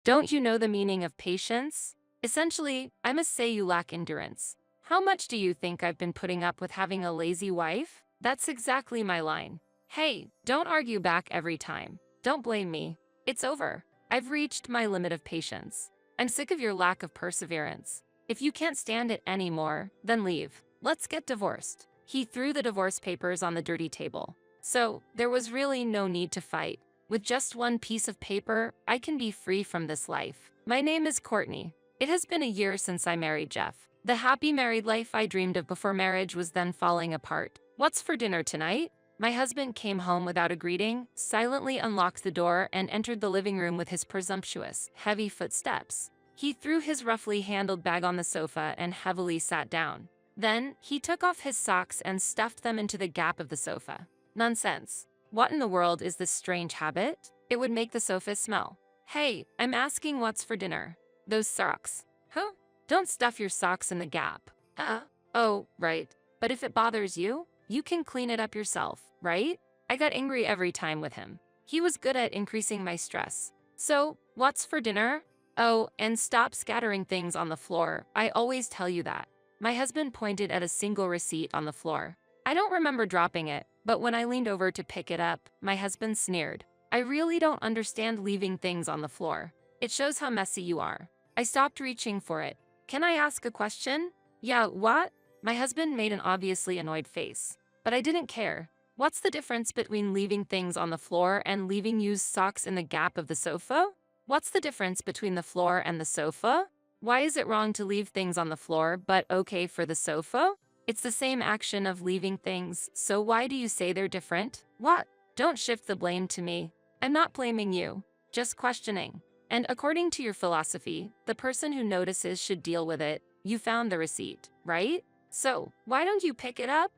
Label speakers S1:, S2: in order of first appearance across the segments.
S1: Don't you know the meaning of patience? Essentially, I must say you lack endurance. How much do you think I've been putting up with having a lazy wife? That's exactly my line. Hey, don't argue back every time. Don't blame me. It's over. I've reached my limit of patience. I'm sick of your lack of perseverance. If you can't stand it anymore, then leave. Let's get divorced. He threw the divorce papers on the dirty table. So, there was really no need to fight. With just one piece of paper, I can be free from this life. My name is Courtney. It has been a year since I married Jeff. The happy married life I dreamed of before marriage was then falling apart. What's for dinner tonight? My husband came home without a greeting, silently unlocked the door, and entered the living room with his presumptuous, heavy footsteps. He threw his roughly handled bag on the sofa and heavily sat down. Then, he took off his socks and stuffed them into the gap of the sofa. Nonsense. What in the world is this strange habit? It would make the sofa smell. Hey, I'm asking what's for dinner. Those socks. Huh? Don't stuff your socks in the gap. Oh, right. But if it bothers you, you can clean it up yourself, right? I got angry every time with him. He was good at increasing my stress. So, what's for dinner? Oh, and stop scattering things on the floor. I always tell you that. My husband pointed at a single receipt on the floor. I don't remember dropping it, but when I leaned over to pick it up, my husband sneered. I really don't understand leaving things on the floor. It shows how messy you are. I stopped reaching for it. Can I ask a question? Yeah, what? My husband made an obviously annoyed face. But I didn't care. What's the difference between leaving things on the floor and leaving used socks in the gap of the sofa? What's the difference between the floor and the sofa? Why is it wrong to leave things on the floor but okay for the sofa? It's the same action of leaving things, so why do you say they're different? What? Don't shift the blame to me. I'm not blaming you, just questioning. And according to your philosophy, the person who notices should deal with it. You found the receipt, right? So, why don't you pick it up?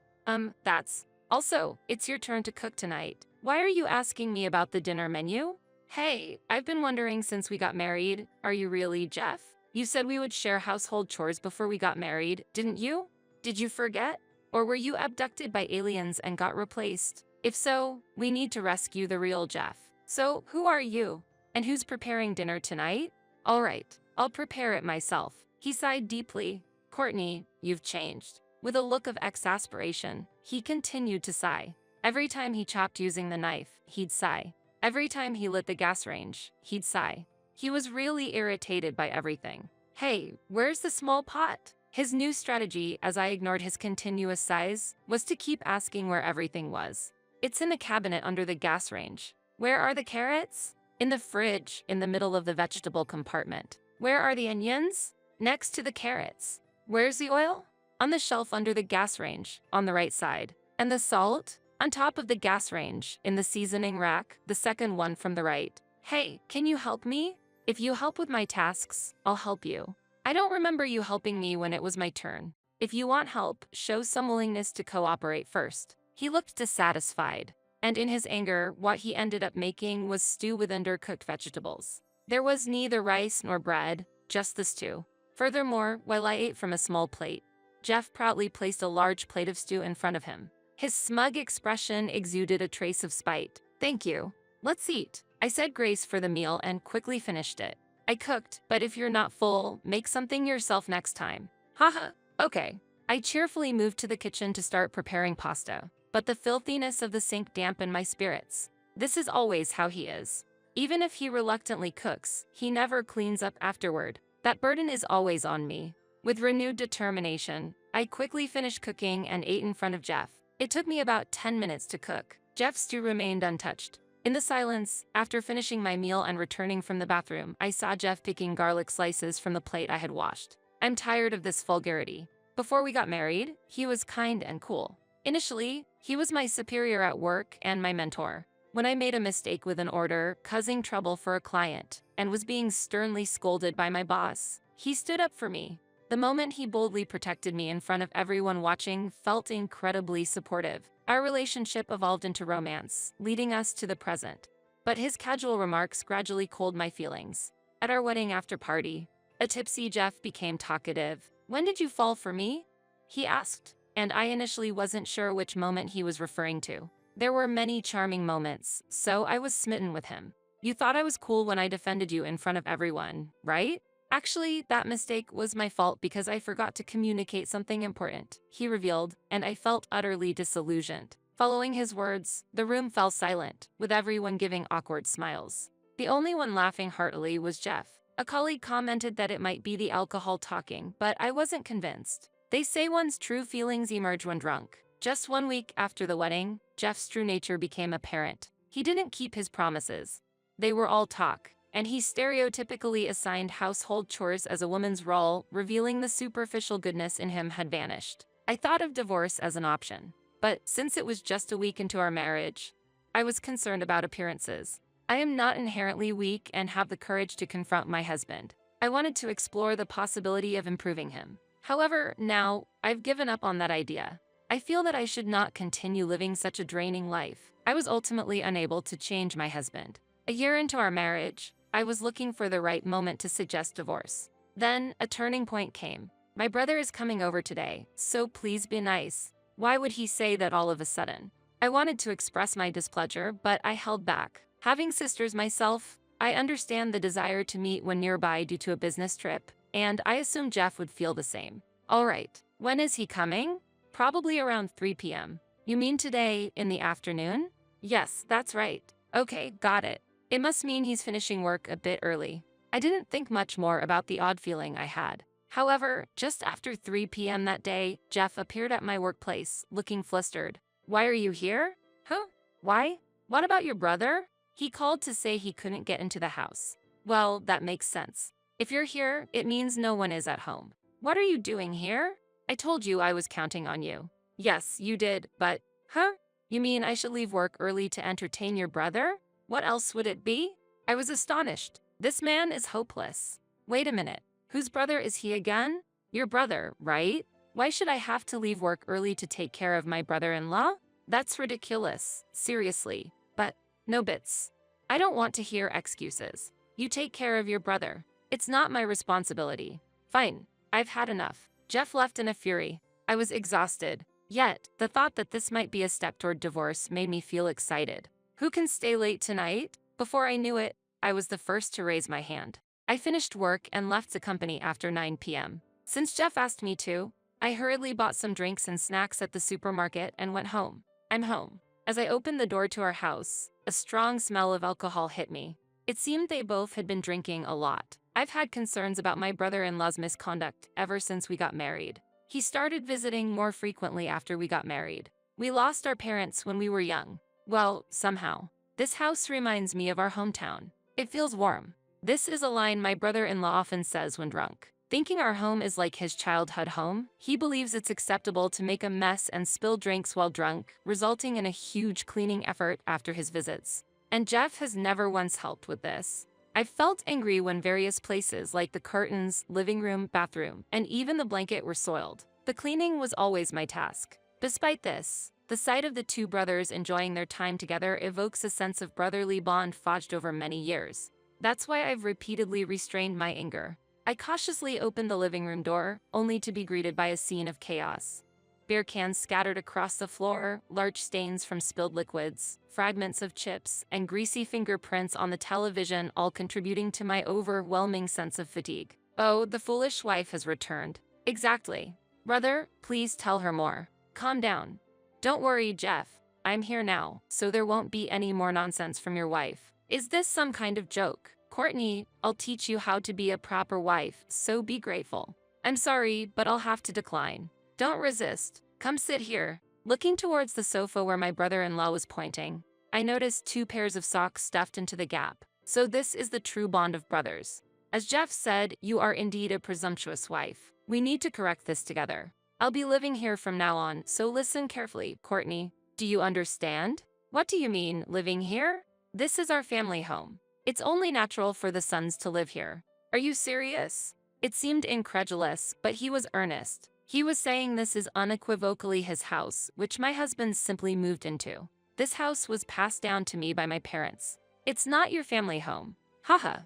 S1: That's. Also, it's your turn to cook tonight. Why are you asking me about the dinner menu? Hey, I've been wondering since we got married, are you really Jeff? You said we would share household chores before we got married, didn't you? Did you forget? Or were you abducted by aliens and got replaced? If so, we need to rescue the real Jeff. So, who are you? And who's preparing dinner tonight? All right, I'll prepare it myself. He sighed deeply. Courtney, you've changed. With a look of exasperation, he continued to sigh. Every time he chopped using the knife, he'd sigh. Every time he lit the gas range, he'd sigh. He was really irritated by everything. Hey, where's the small pot? His new strategy, as I ignored his continuous sighs, was to keep asking where everything was. It's in the cabinet under the gas range. Where are the carrots? In the fridge, in the middle of the vegetable compartment. Where are the onions? Next to the carrots. Where's the oil? On the shelf under the gas range, on the right side. And the salt? On top of the gas range, in the seasoning rack, the second one from the right. Hey, can you help me? If you help with my tasks, I'll help you. I don't remember you helping me when it was my turn. If you want help, show some willingness to cooperate first. He looked dissatisfied, and in his anger, what he ended up making was stew with undercooked vegetables. There was neither rice nor bread, just the stew. Furthermore, while I ate from a small plate, Jeff proudly placed a large plate of stew in front of him. His smug expression exuded a trace of spite. Thank you. Let's eat. I said grace for the meal and quickly finished it. I cooked, but if you're not full, make something yourself next time. Haha, okay. I cheerfully moved to the kitchen to start preparing pasta, but the filthiness of the sink dampened my spirits. This is always how he is. Even if he reluctantly cooks, he never cleans up afterward. That burden is always on me. With renewed determination, I quickly finished cooking and ate in front of Jeff. It took me about 10 minutes to cook. Jeff's stew remained untouched. In the silence, after finishing my meal and returning from the bathroom, I saw Jeff picking garlic slices from the plate I had washed. I'm tired of this vulgarity. Before we got married, he was kind and cool. Initially, he was my superior at work and my mentor. When I made a mistake with an order, causing trouble for a client, and was being sternly scolded by my boss, he stood up for me. The moment he boldly protected me in front of everyone watching felt incredibly supportive. Our relationship evolved into romance, leading us to the present. But his casual remarks gradually cooled my feelings. At our wedding after party, a tipsy Jeff became talkative. When did you fall for me? He asked, and I initially wasn't sure which moment he was referring to. There were many charming moments, so I was smitten with him. You thought I was cool when I defended you in front of everyone, right? Actually, that mistake was my fault because I forgot to communicate something important, he revealed, and I felt utterly disillusioned. Following his words, the room fell silent, with everyone giving awkward smiles. The only one laughing heartily was Jeff. A colleague commented that it might be the alcohol talking, but I wasn't convinced. They say one's true feelings emerge when drunk. Just 1 week after the wedding, Jeff's true nature became apparent. He didn't keep his promises. They were all talk, and he stereotypically assigned household chores as a woman's role, revealing the superficial goodness in him had vanished. I thought of divorce as an option, but since it was just a week into our marriage, I was concerned about appearances. I am not inherently weak and have the courage to confront my husband. I wanted to explore the possibility of improving him. However, now, I've given up on that idea. I feel that I should not continue living such a draining life. I was ultimately unable to change my husband. A year into our marriage, I was looking for the right moment to suggest divorce. Then, a turning point came. My brother is coming over today, so please be nice. Why would he say that all of a sudden? I wanted to express my displeasure, but I held back. Having sisters myself, I understand the desire to meet when nearby due to a business trip, and I assume Jeff would feel the same. All right, when is he coming? Probably around 3 p.m. You mean today, in the afternoon? Yes, that's right. Okay, got it. It must mean he's finishing work a bit early. I didn't think much more about the odd feeling I had. However, just after 3 p.m. that day, Jeff appeared at my workplace, looking flustered. Why are you here? Huh? Why? What about your brother? He called to say he couldn't get into the house. Well, that makes sense. If you're here, it means no one is at home. What are you doing here? I told you I was counting on you. Yes, you did, but… Huh? You mean I should leave work early to entertain your brother? What else would it be? I was astonished. This man is hopeless. Wait a minute. Whose brother is he again? Your brother, right? Why should I have to leave work early to take care of my brother-in-law? That's ridiculous. Seriously. But, no bits. I don't want to hear excuses. You take care of your brother. It's not my responsibility. Fine. I've had enough. Jeff left in a fury. I was exhausted. Yet, the thought that this might be a step toward divorce made me feel excited. Who can stay late tonight? Before I knew it, I was the first to raise my hand. I finished work and left the company after 9 p.m. Since Jeff asked me to, I hurriedly bought some drinks and snacks at the supermarket and went home. I'm home. As I opened the door to our house, a strong smell of alcohol hit me. It seemed they both had been drinking a lot. I've had concerns about my brother-in-law's misconduct ever since we got married. He started visiting more frequently after we got married. We lost our parents when we were young. Well, somehow. This house reminds me of our hometown. It feels warm. This is a line my brother-in-law often says when drunk. Thinking our home is like his childhood home, he believes it's acceptable to make a mess and spill drinks while drunk, resulting in a huge cleaning effort after his visits. And Jeff has never once helped with this. I felt angry when various places like the curtains, living room, bathroom, and even the blanket were soiled. The cleaning was always my task. Despite this, the sight of the two brothers enjoying their time together evokes a sense of brotherly bond forged over many years. That's why I've repeatedly restrained my anger. I cautiously opened the living room door, only to be greeted by a scene of chaos. Beer cans scattered across the floor, large stains from spilled liquids, fragments of chips, and greasy fingerprints on the television, all contributing to my overwhelming sense of fatigue. Oh, the foolish wife has returned. Exactly. Brother, please tell her more. Calm down. Don't worry, Jeff. I'm here now, so there won't be any more nonsense from your wife. Is this some kind of joke? Courtney, I'll teach you how to be a proper wife, so be grateful. I'm sorry, but I'll have to decline. Don't resist. Come sit here. Looking towards the sofa where my brother-in-law was pointing, I noticed 2 pairs of socks stuffed into the gap. So this is the true bond of brothers. As Jeff said, you are indeed a presumptuous wife. We need to correct this together. I'll be living here from now on, so listen carefully, Courtney. Do you understand? What do you mean, living here? This is our family home. It's only natural for the sons to live here. Are you serious? It seemed incredulous, but he was earnest. He was saying this is unequivocally his house, which my husband simply moved into. This house was passed down to me by my parents. It's not your family home. Haha.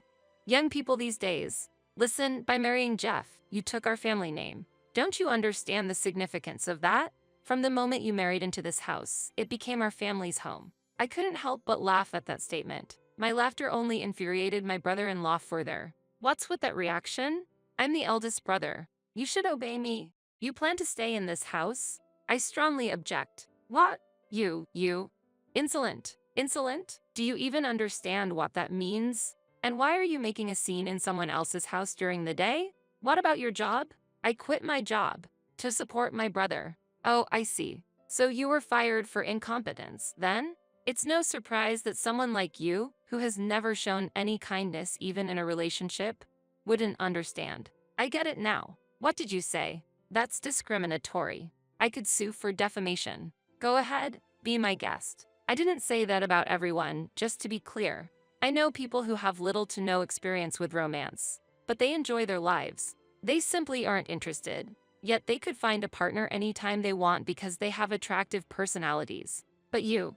S1: Young people these days. Listen, by marrying Jeff, you took our family name. Don't you understand the significance of that? From the moment you married into this house, it became our family's home. I couldn't help but laugh at that statement. My laughter only infuriated my brother-in-law further. What's with that reaction? I'm the eldest brother. You should obey me. You plan to stay in this house? I strongly object. What? You. Insolent. Insolent? Do you even understand what that means? And why are you making a scene in someone else's house during the day? What about your job? I quit my job to support my brother. Oh, I see. So you were fired for incompetence, then? It's no surprise that someone like you, who has never shown any kindness even in a relationship, wouldn't understand. I get it now. What did you say? That's discriminatory. I could sue for defamation. Go ahead, be my guest. I didn't say that about everyone, just to be clear. I know people who have little to no experience with romance, but they enjoy their lives. They simply aren't interested. Yet they could find a partner anytime they want because they have attractive personalities. But you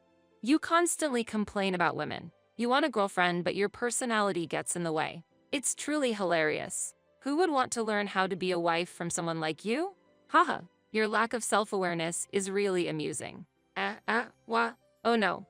S1: constantly complain about women. You want a girlfriend, but your personality gets in the way. It's truly hilarious. Who would want to learn how to be a wife from someone like you? Haha, your lack of self-awareness is really amusing. What? Oh no.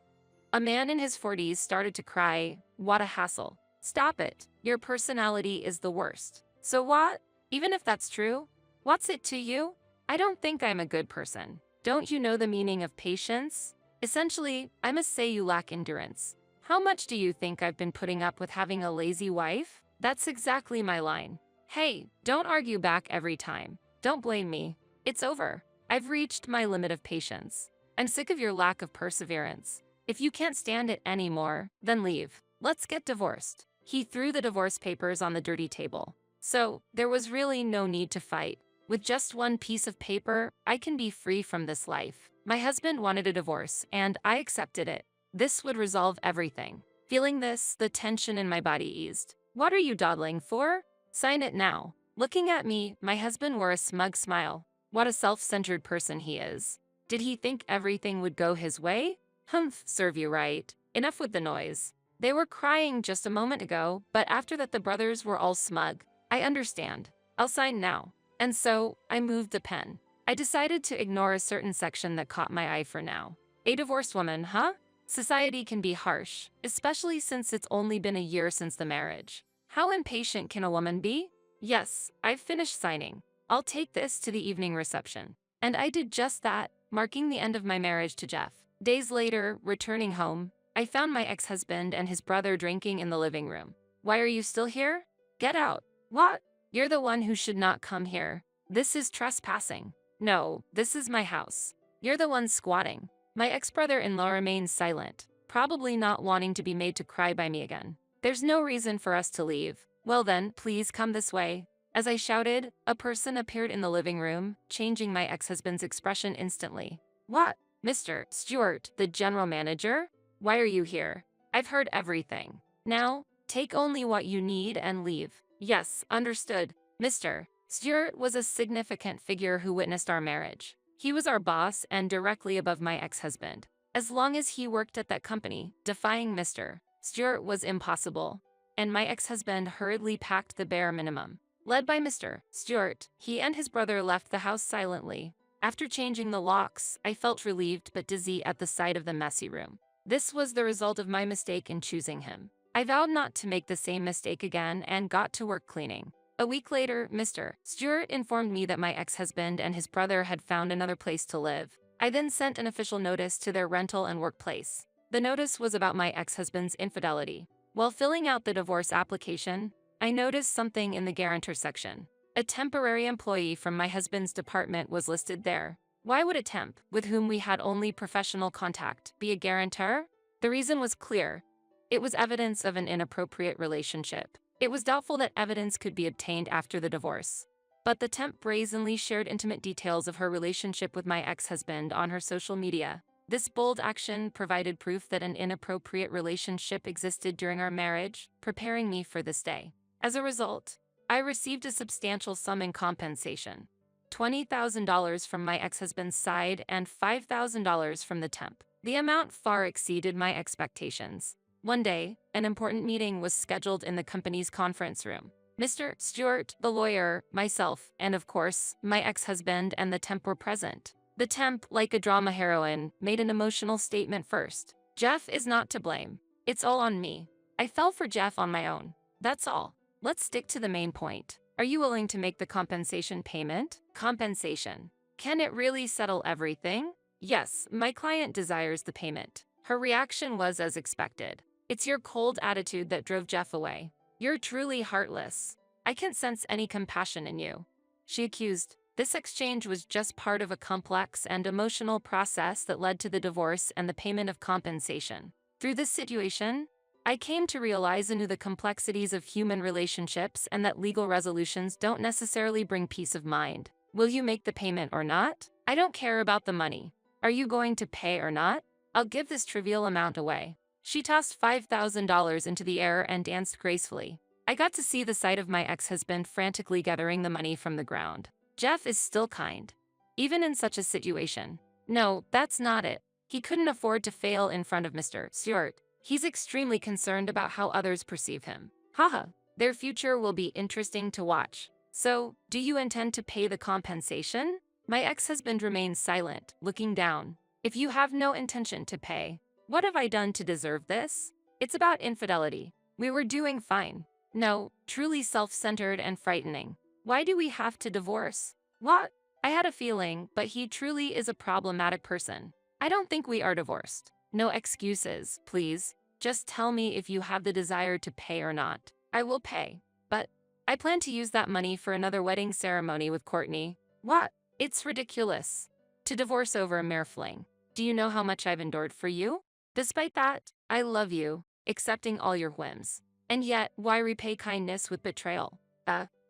S1: A man in his 40s started to cry. What a hassle. Stop it. Your personality is the worst. So what? Even if that's true, what's it to you? I don't think I'm a good person. Don't you know the meaning of patience? Essentially, I must say you lack endurance. How much do you think I've been putting up with having a lazy wife? That's exactly my line. Hey, don't argue back every time. Don't blame me. It's over. I've reached my limit of patience. I'm sick of your lack of perseverance. If you can't stand it anymore, then leave. Let's get divorced. He threw the divorce papers on the dirty table. So, there was really no need to fight. With just one piece of paper, I can be free from this life. My husband wanted a divorce, and I accepted it. This would resolve everything. Feeling this, the tension in my body eased. What are you dawdling for? Sign it now. Looking at me, my husband wore a smug smile. What a self-centered person he is. Did he think everything would go his way? Humph, serve you right. Enough with the noise. They were crying just a moment ago, but after that the brothers were all smug. I understand. I'll sign now. And so, I moved the pen. I decided to ignore a certain section that caught my eye for now. A divorced woman, huh? Society can be harsh, especially since it's only been a year since the marriage. How impatient can a woman be? Yes, I've finished signing. I'll take this to the evening reception. And I did just that, marking the end of my marriage to Jeff. Days later, returning home, I found my ex-husband and his brother drinking in the living room. Why are you still here? Get out. What? You're the one who should not come here. This is trespassing. No, this is my house. You're the one squatting. My ex-brother-in-law remains silent, probably not wanting to be made to cry by me again. There's no reason for us to leave. Well then, please come this way. As I shouted, a person appeared in the living room, changing my ex-husband's expression instantly. What? Mr. Stewart, the general manager? Why are you here? I've heard everything. Now, take only what you need and leave. Yes, understood. Mr. Stewart was a significant figure who witnessed our marriage. He was our boss and directly above my ex-husband. As long as he worked at that company, defying Mr. Stewart was impossible. And my ex-husband hurriedly packed the bare minimum. Led by Mr. Stewart, he and his brother left the house silently. After changing the locks, I felt relieved but dizzy at the sight of the messy room. This was the result of my mistake in choosing him. I vowed not to make the same mistake again and got to work cleaning. A week later, Mr. Stewart informed me that my ex-husband and his brother had found another place to live. I then sent an official notice to their rental and workplace. The notice was about my ex-husband's infidelity. While filling out the divorce application, I noticed something in the guarantor section. A temporary employee from my husband's department was listed there. Why would a temp, with whom we had only professional contact, be a guarantor? The reason was clear. It was evidence of an inappropriate relationship. It was doubtful that evidence could be obtained after the divorce. But the temp brazenly shared intimate details of her relationship with my ex-husband on her social media. This bold action provided proof that an inappropriate relationship existed during our marriage, preparing me for this day. As a result, I received a substantial sum in compensation. $20,000 from my ex-husband's side and $5,000 from the temp. The amount far exceeded my expectations. One day, an important meeting was scheduled in the company's conference room. Mr. Stewart, the lawyer, myself, and of course, my ex-husband and the temp were present. The temp, like a drama heroine, made an emotional statement first. Jeff is not to blame. It's all on me. I fell for Jeff on my own. That's all. Let's stick to the main point. Are you willing to make the compensation payment? Compensation. Can it really settle everything? Yes, my client desires the payment. Her reaction was as expected. It's your cold attitude that drove Jeff away. You're truly heartless. I can't sense any compassion in you. She accused. This exchange was just part of a complex and emotional process that led to the divorce and the payment of compensation. Through this situation, I came to realize anew the complexities of human relationships and that legal resolutions don't necessarily bring peace of mind. Will you make the payment or not? I don't care about the money. Are you going to pay or not? I'll give this trivial amount away. She tossed $5,000 into the air and danced gracefully. I got to see the sight of my ex-husband frantically gathering the money from the ground. Jeff is still kind, even in such a situation. No, that's not it. He couldn't afford to fail in front of Mr. Stewart. He's extremely concerned about how others perceive him. Haha, their future will be interesting to watch. So, do you intend to pay the compensation? My ex-husband remained silent, looking down. If you have no intention to pay, what have I done to deserve this? It's about infidelity. We were doing fine. No, truly self-centered and frightening. Why do we have to divorce? What? I had a feeling, but he truly is a problematic person. I don't think we are divorced. No excuses, please. Just tell me if you have the desire to pay or not. I will pay. But I plan to use that money for another wedding ceremony with Courtney. What? It's ridiculous. To divorce over a mere fling. Do you know how much I've endured for you? Despite that, I love you, accepting all your whims. And yet, why repay kindness with betrayal?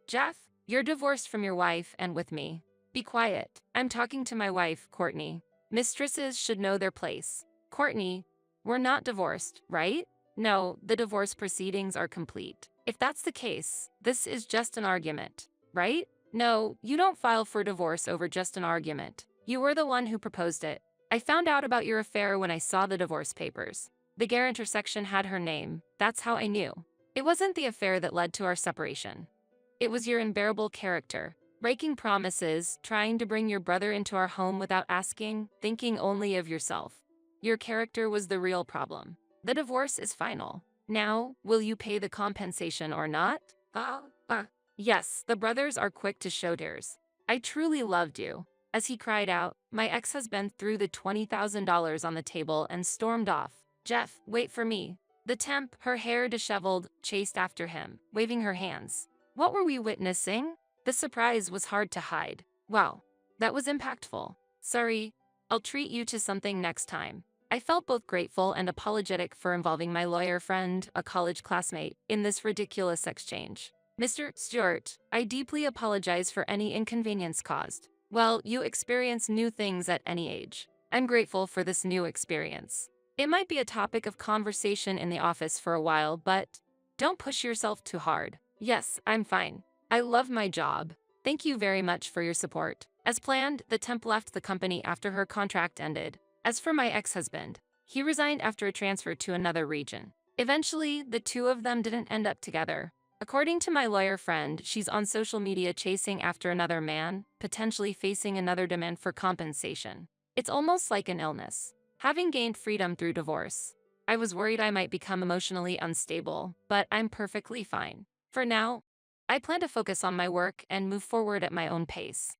S1: Jeff, you're divorced from your wife and with me. Be quiet. I'm talking to my wife, Courtney. Mistresses should know their place. Courtney, we're not divorced, right? No, the divorce proceedings are complete. If that's the case, this is just an argument, right? No, you don't file for divorce over just an argument. You were the one who proposed it. I found out about your affair when I saw the divorce papers. The guarantor section had her name. That's how I knew. It wasn't the affair that led to our separation. It was your unbearable character. Breaking promises, trying to bring your brother into our home without asking, thinking only of yourself. Your character was the real problem. The divorce is final. Now, will you pay the compensation or not? Yes, the brothers are quick to show theirs. I truly loved you. As he cried out, my ex-husband threw the $20,000 on the table and stormed off. Jeff, wait for me. The temp, her hair disheveled, chased after him, waving her hands. What were we witnessing? The surprise was hard to hide. Wow, that was impactful. Sorry, I'll treat you to something next time. I felt both grateful and apologetic for involving my lawyer friend, a college classmate, in this ridiculous exchange. Mr. Stewart, I deeply apologize for any inconvenience caused. Well, you experience new things at any age. I'm grateful for this new experience. It might be a topic of conversation in the office for a while, but don't push yourself too hard. Yes, I'm fine. I love my job. Thank you very much for your support. As planned, the temp left the company after her contract ended. As for my ex-husband, he resigned after a transfer to another region. Eventually, the two of them didn't end up together. According to my lawyer friend, she's on social media chasing after another man, potentially facing another demand for compensation. It's almost like an illness. Having gained freedom through divorce, I was worried I might become emotionally unstable, but I'm perfectly fine. For now, I plan to focus on my work and move forward at my own pace.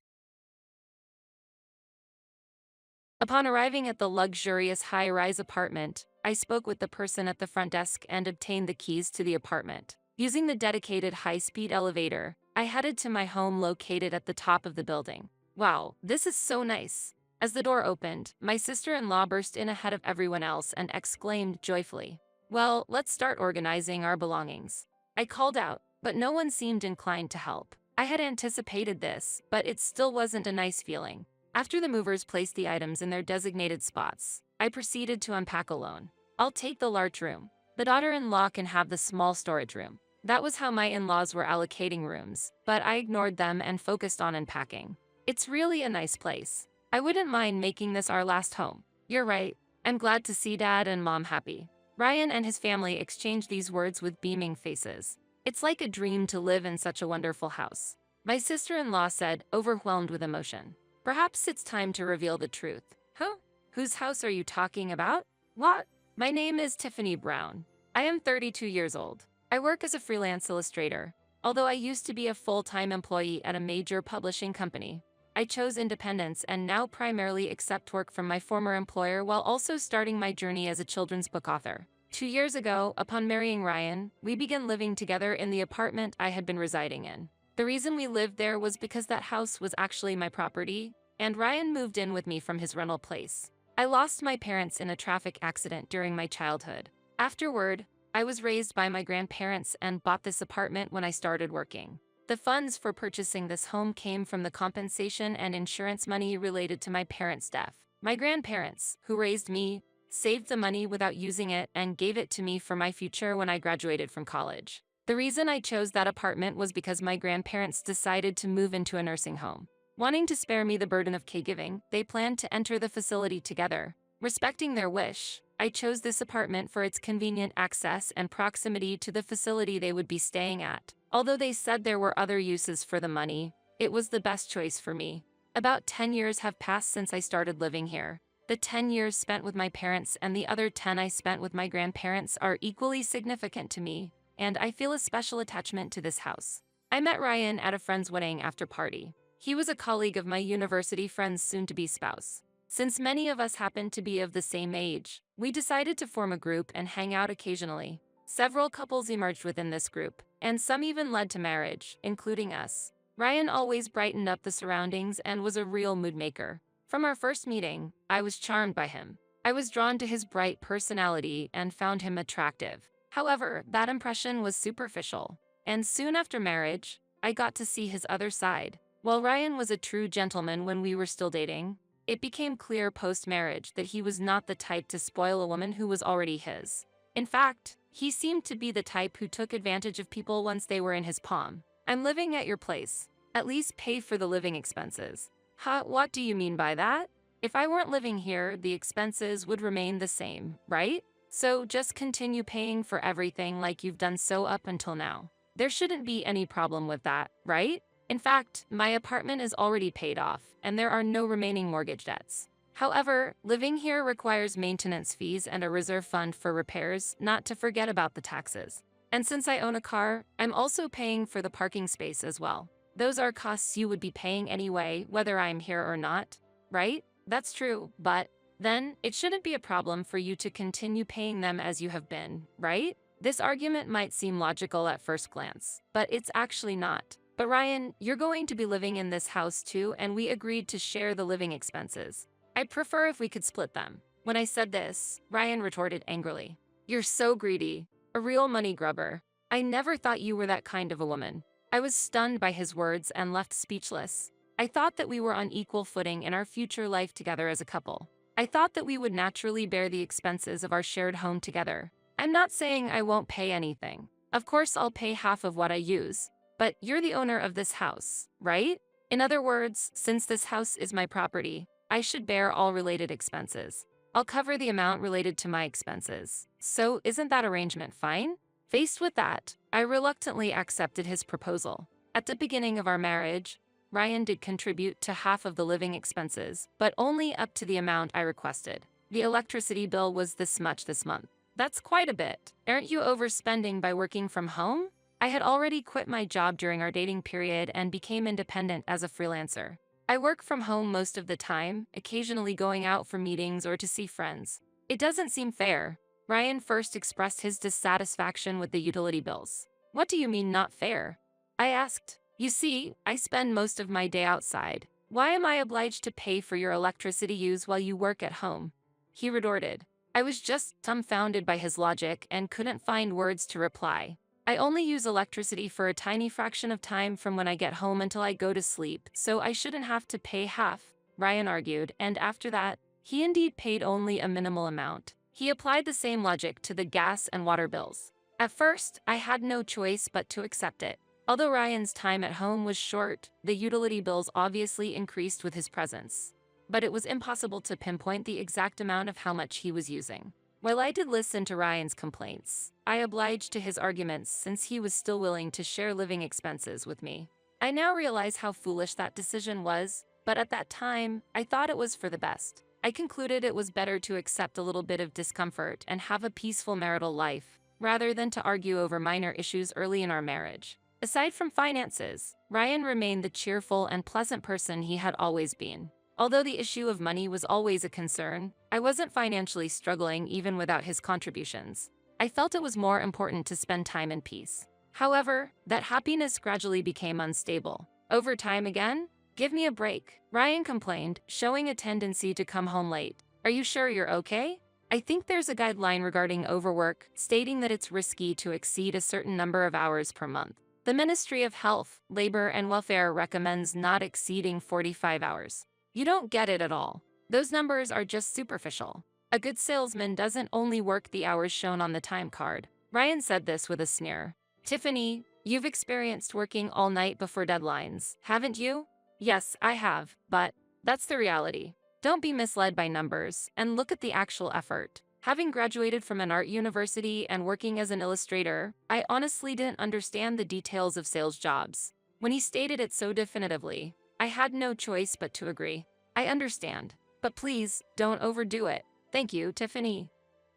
S1: Upon arriving at the luxurious high-rise apartment, I spoke with the person at the front desk and obtained the keys to the apartment. Using the dedicated high-speed elevator, I headed to my home located at the top of the building. Wow, this is so nice. As the door opened, my sister-in-law burst in ahead of everyone else and exclaimed joyfully, "Well, let's start organizing our belongings." I called out, but no one seemed inclined to help. I had anticipated this, but it still wasn't a nice feeling. After the movers placed the items in their designated spots, I proceeded to unpack alone. I'll take the large room. The daughter-in-law can have the small storage room. That was how my in-laws were allocating rooms, but I ignored them and focused on unpacking. It's really a nice place. I wouldn't mind making this our last home. You're right. I'm glad to see Dad and Mom happy. Ryan and his family exchanged these words with beaming faces. It's like a dream to live in such a wonderful house. My sister-in-law said, overwhelmed with emotion. Perhaps it's time to reveal the truth. Huh? Whose house are you talking about? What? My name is Tiffany Brown. I am 32 years old. I work as a freelance illustrator. Although I used to be a full-time employee at a major publishing company, I chose independence and now primarily accept work from my former employer while also starting my journey as a children's book author. 2 years ago, upon marrying Ryan, we began living together in the apartment I had been residing in. The reason we lived there was because that house was actually my property, and Ryan moved in with me from his rental place. I lost my parents in a traffic accident during my childhood. Afterward, I was raised by my grandparents and bought this apartment when I started working. The funds for purchasing this home came from the compensation and insurance money related to my parents' death. My grandparents, who raised me, saved the money without using it and gave it to me for my future when I graduated from college. The reason I chose that apartment was because my grandparents decided to move into a nursing home. Wanting to spare me the burden of caregiving, they planned to enter the facility together. Respecting their wish, I chose this apartment for its convenient access and proximity to the facility they would be staying at. Although they said there were other uses for the money, it was the best choice for me. About 10 years have passed since I started living here. The 10 years spent with my parents and the other 10 I spent with my grandparents are equally significant to me, and I feel a special attachment to this house. I met Ryan at a friend's wedding after party. He was a colleague of my university friend's soon-to-be spouse. Since many of us happened to be of the same age, we decided to form a group and hang out occasionally. Several couples emerged within this group, and some even led to marriage, including us. Ryan always brightened up the surroundings and was a real mood maker. From our first meeting, I was charmed by him. I was drawn to his bright personality and found him attractive. However, that impression was superficial, and soon after marriage, I got to see his other side. While Ryan was a true gentleman when we were still dating, it became clear post-marriage that he was not the type to spoil a woman who was already his. In fact, he seemed to be the type who took advantage of people once they were in his palm. I'm living at your place. At least pay for the living expenses. Huh, what do you mean by that? If I weren't living here, the expenses would remain the same, right? So just continue paying for everything like you've done so up until now. There shouldn't be any problem with that, right? In fact, my apartment is already paid off, and there are no remaining mortgage debts. However, living here requires maintenance fees and a reserve fund for repairs, not to forget about the taxes. And since I own a car, I'm also paying for the parking space as well. Those are costs you would be paying anyway, whether I'm here or not, right? That's true, but then it shouldn't be a problem for you to continue paying them as you have been, right? This argument might seem logical at first glance, but it's actually not. But Ryan, you're going to be living in this house too, and we agreed to share the living expenses. I'd prefer if we could split them. When I said this, Ryan retorted angrily. You're so greedy. A real money grubber. I never thought you were that kind of a woman. I was stunned by his words and left speechless. I thought that we were on equal footing in our future life together as a couple. I thought that we would naturally bear the expenses of our shared home together. I'm not saying I won't pay anything. Of course, I'll pay half of what I use. But you're the owner of this house, right? In other words, since this house is my property, I should bear all related expenses. I'll cover the amount related to my expenses. So isn't that arrangement fine? Faced with that, I reluctantly accepted his proposal. At the beginning of our marriage, Ryan did contribute to half of the living expenses, but only up to the amount I requested. The electricity bill was this much this month. That's quite a bit. Aren't you overspending by working from home? I had already quit my job during our dating period and became independent as a freelancer. I work from home most of the time, occasionally going out for meetings or to see friends. It doesn't seem fair. Ryan first expressed his dissatisfaction with the utility bills. What do you mean not fair? I asked. You see, I spend most of my day outside. Why am I obliged to pay for your electricity use while you work at home? He retorted. I was just dumbfounded by his logic and couldn't find words to reply. I only use electricity for a tiny fraction of time from when I get home until I go to sleep, so I shouldn't have to pay half, Ryan argued, and after that, he indeed paid only a minimal amount. He applied the same logic to the gas and water bills. At first, I had no choice but to accept it. Although Ryan's time at home was short, the utility bills obviously increased with his presence. But it was impossible to pinpoint the exact amount of how much he was using. While I did listen to Ryan's complaints, I obliged to his arguments since he was still willing to share living expenses with me. I now realize how foolish that decision was, but at that time, I thought it was for the best. I concluded it was better to accept a little bit of discomfort and have a peaceful marital life, rather than to argue over minor issues early in our marriage. Aside from finances, Ryan remained the cheerful and pleasant person he had always been. Although the issue of money was always a concern, I wasn't financially struggling even without his contributions. I felt it was more important to spend time in peace. However, that happiness gradually became unstable. Over time again? Give me a break, Ryan complained, showing a tendency to come home late. Are you sure you're okay? I think there's a guideline regarding overwork, stating that it's risky to exceed a certain number of hours per month. The Ministry of Health, Labor and Welfare recommends not exceeding 45 hours. You don't get it at all. Those numbers are just superficial. A good salesman doesn't only work the hours shown on the time card. Ryan said this with a sneer. Tiffany, you've experienced working all night before deadlines, haven't you? Yes, I have, but that's the reality. Don't be misled by numbers, and look at the actual effort. Having graduated from an art university and working as an illustrator, I honestly didn't understand the details of sales jobs. When he stated it so definitively, I had no choice but to agree. I understand, but please, don't overdo it. Thank you, Tiffany.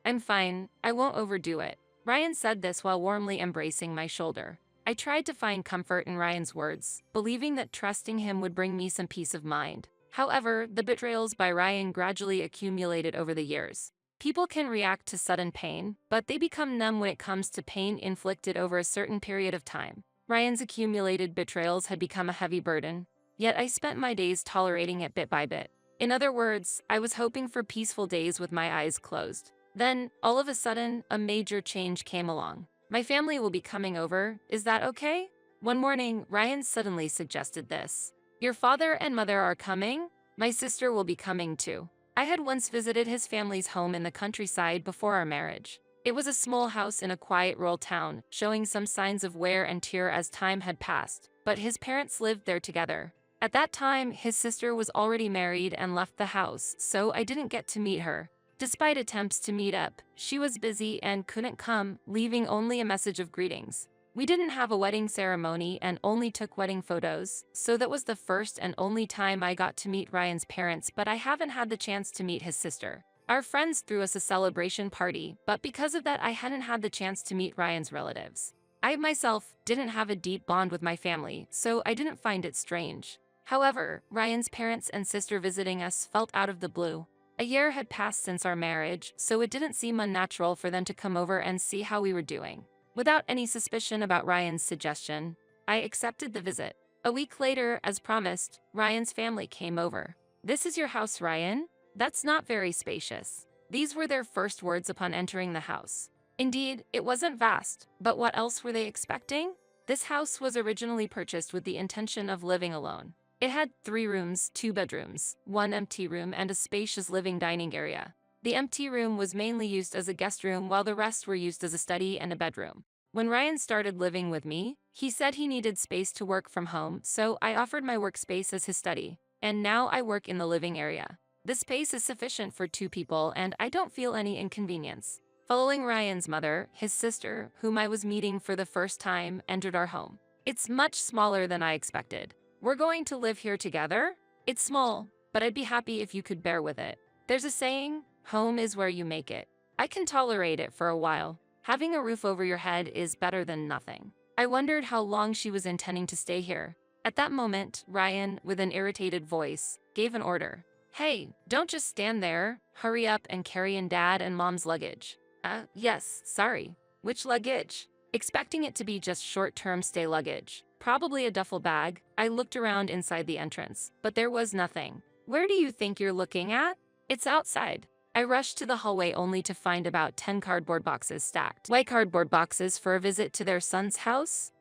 S1: I'm fine, I won't overdo it. Ryan said this while warmly embracing my shoulder. I tried to find comfort in Ryan's words, believing that trusting him would bring me some peace of mind. However, the betrayals by Ryan gradually accumulated over the years. People can react to sudden pain, but they become numb when it comes to pain inflicted over a certain period of time. Ryan's accumulated betrayals had become a heavy burden, yet I spent my days tolerating it bit by bit. In other words, I was hoping for peaceful days with my eyes closed. Then, all of a sudden, a major change came along. My family will be coming over, is that okay? One morning, Ryan suddenly suggested this. Your father and mother are coming? My sister will be coming too. I had once visited his family's home in the countryside before our marriage. It was a small house in a quiet rural town, showing some signs of wear and tear as time had passed, but his parents lived there together. At that time, his sister was already married and left the house, so I didn't get to meet her. Despite attempts to meet up, she was busy and couldn't come, leaving only a message of greetings. We didn't have a wedding ceremony and only took wedding photos, so that was the first and only time I got to meet Ryan's parents, but I haven't had the chance to meet his sister. Our friends threw us a celebration party, but because of that I hadn't had the chance to meet Ryan's relatives. I myself didn't have a deep bond with my family, so I didn't find it strange. However, Ryan's parents and sister visiting us felt out of the blue. A year had passed since our marriage, so it didn't seem unnatural for them to come over and see how we were doing. Without any suspicion about Ryan's suggestion, I accepted the visit. A week later, as promised, Ryan's family came over. This is your house, Ryan? That's not very spacious. These were their first words upon entering the house. Indeed, it wasn't vast, but what else were they expecting? This house was originally purchased with the intention of living alone. It had 3 rooms, 2 bedrooms, 1 empty room, and a spacious living dining area. The empty room was mainly used as a guest room while the rest were used as a study and a bedroom. When Ryan started living with me, he said he needed space to work from home, so I offered my workspace as his study, and now I work in the living area. The space is sufficient for 2 people and I don't feel any inconvenience. Following Ryan's mother, his sister, whom I was meeting for the first time, entered our home. It's much smaller than I expected. We're going to live here together? It's small, but I'd be happy if you could bear with it. There's a saying, home is where you make it. I can tolerate it for a while. Having a roof over your head is better than nothing. I wondered how long she was intending to stay here. At that moment, Ryan, with an irritated voice, gave an order. Hey, don't just stand there. Hurry up and carry in Dad and Mom's luggage. Yes, sorry. Which luggage? Expecting it to be just short-term stay luggage. Probably a duffel bag. I looked around inside the entrance, but there was nothing. Where do you think you're looking at? It's outside. I rushed to the hallway only to find about 10 cardboard boxes stacked. Why cardboard boxes for a visit to their son's house?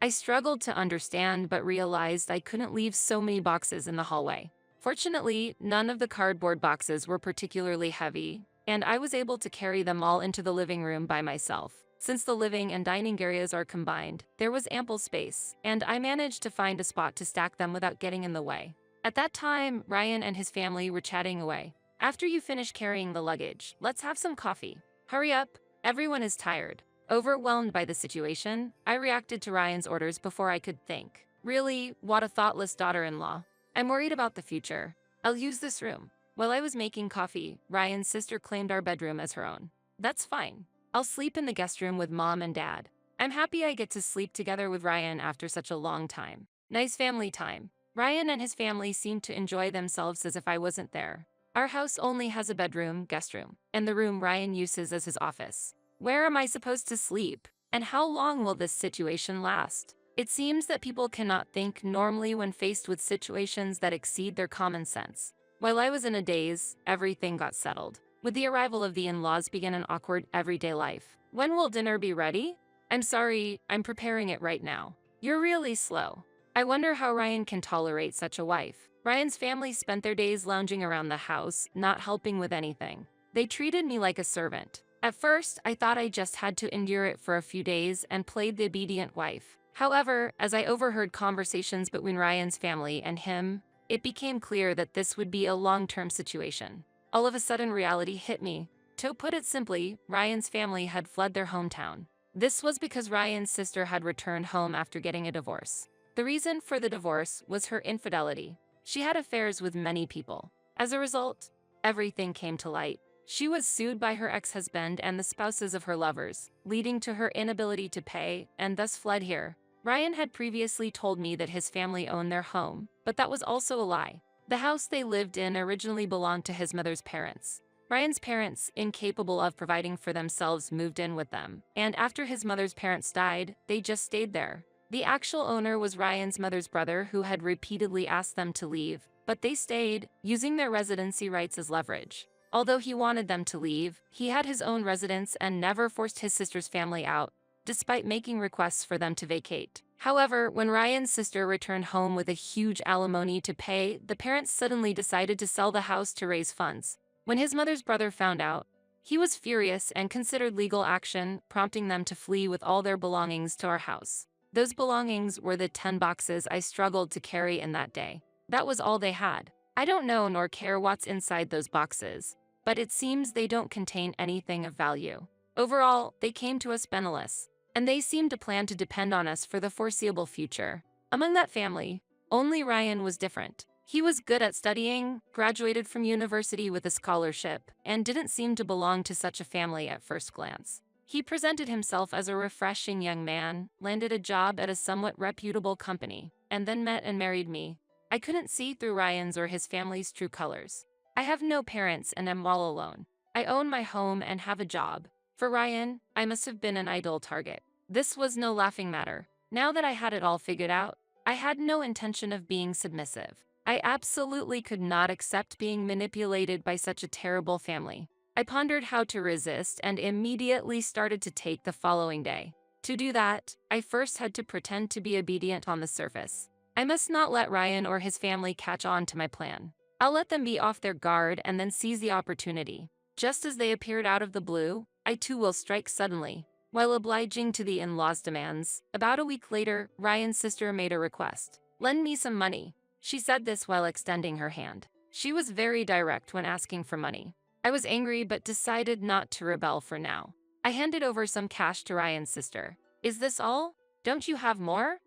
S1: I struggled to understand but realized I couldn't leave so many boxes in the hallway. Fortunately, none of the cardboard boxes were particularly heavy, and I was able to carry them all into the living room by myself. Since the living and dining areas are combined, there was ample space, and I managed to find a spot to stack them without getting in the way. At that time, Ryan and his family were chatting away. After you finish carrying the luggage, let's have some coffee. Hurry up, everyone is tired. Overwhelmed by the situation, I reacted to Ryan's orders before I could think. Really, what a thoughtless daughter-in-law. I'm worried about the future. I'll use this room. While I was making coffee, Ryan's sister claimed our bedroom as her own. That's fine. I'll sleep in the guest room with mom and dad. I'm happy I get to sleep together with Ryan after such a long time. Nice family time. Ryan and his family seemed to enjoy themselves as if I wasn't there. Our house only has a bedroom, guest room, and the room Ryan uses as his office. Where am I supposed to sleep? And how long will this situation last? It seems that people cannot think normally when faced with situations that exceed their common sense. While I was in a daze, everything got settled. With the arrival of the in-laws began an awkward everyday life. When will dinner be ready? I'm sorry, I'm preparing it right now. You're really slow. I wonder how Ryan can tolerate such a wife. Ryan's family spent their days lounging around the house, not helping with anything. They treated me like a servant. At first, I thought I just had to endure it for a few days and played the obedient wife. However, as I overheard conversations between Ryan's family and him, it became clear that this would be a long-term situation. All of a sudden, reality hit me. To put it simply, Ryan's family had fled their hometown. This was because Ryan's sister had returned home after getting a divorce. The reason for the divorce was her infidelity. She had affairs with many people. As a result, everything came to light. She was sued by her ex-husband and the spouses of her lovers, leading to her inability to pay, and thus fled here. Ryan had previously told me that his family owned their home, but that was also a lie. The house they lived in originally belonged to his mother's parents. Ryan's parents, incapable of providing for themselves, moved in with them, and after his mother's parents died, they just stayed there. The actual owner was Ryan's mother's brother, who had repeatedly asked them to leave, but they stayed, using their residency rights as leverage. Although he wanted them to leave, he had his own residence and never forced his sister's family out, despite making requests for them to vacate. However, when Ryan's sister returned home with a huge alimony to pay, the parents suddenly decided to sell the house to raise funds. When his mother's brother found out, he was furious and considered legal action, prompting them to flee with all their belongings to our house. Those belongings were the 10 boxes I struggled to carry in that day. That was all they had. I don't know nor care what's inside those boxes, but it seems they don't contain anything of value. Overall, they came to us penniless, and they seemed to plan to depend on us for the foreseeable future. Among that family, only Ryan was different. He was good at studying, graduated from university with a scholarship, and didn't seem to belong to such a family at first glance. He presented himself as a refreshing young man, landed a job at a somewhat reputable company, and then met and married me. I couldn't see through Ryan's or his family's true colors. I have no parents and am all alone. I own my home and have a job. For Ryan, I must have been an ideal target. This was no laughing matter. Now that I had it all figured out, I had no intention of being submissive. I absolutely could not accept being manipulated by such a terrible family. I pondered how to resist and immediately started to take the following day. To do that, I first had to pretend to be obedient on the surface. I must not let Ryan or his family catch on to my plan. I'll let them be off their guard and then seize the opportunity. Just as they appeared out of the blue, I too will strike suddenly. While obliging to the in-laws' demands, about a week later, Ryan's sister made a request. "Lend me some money." She said this while extending her hand. She was very direct when asking for money. I was angry but decided not to rebel for now. I handed over some cash to Ryan's sister. "Is this all? Don't you have more?"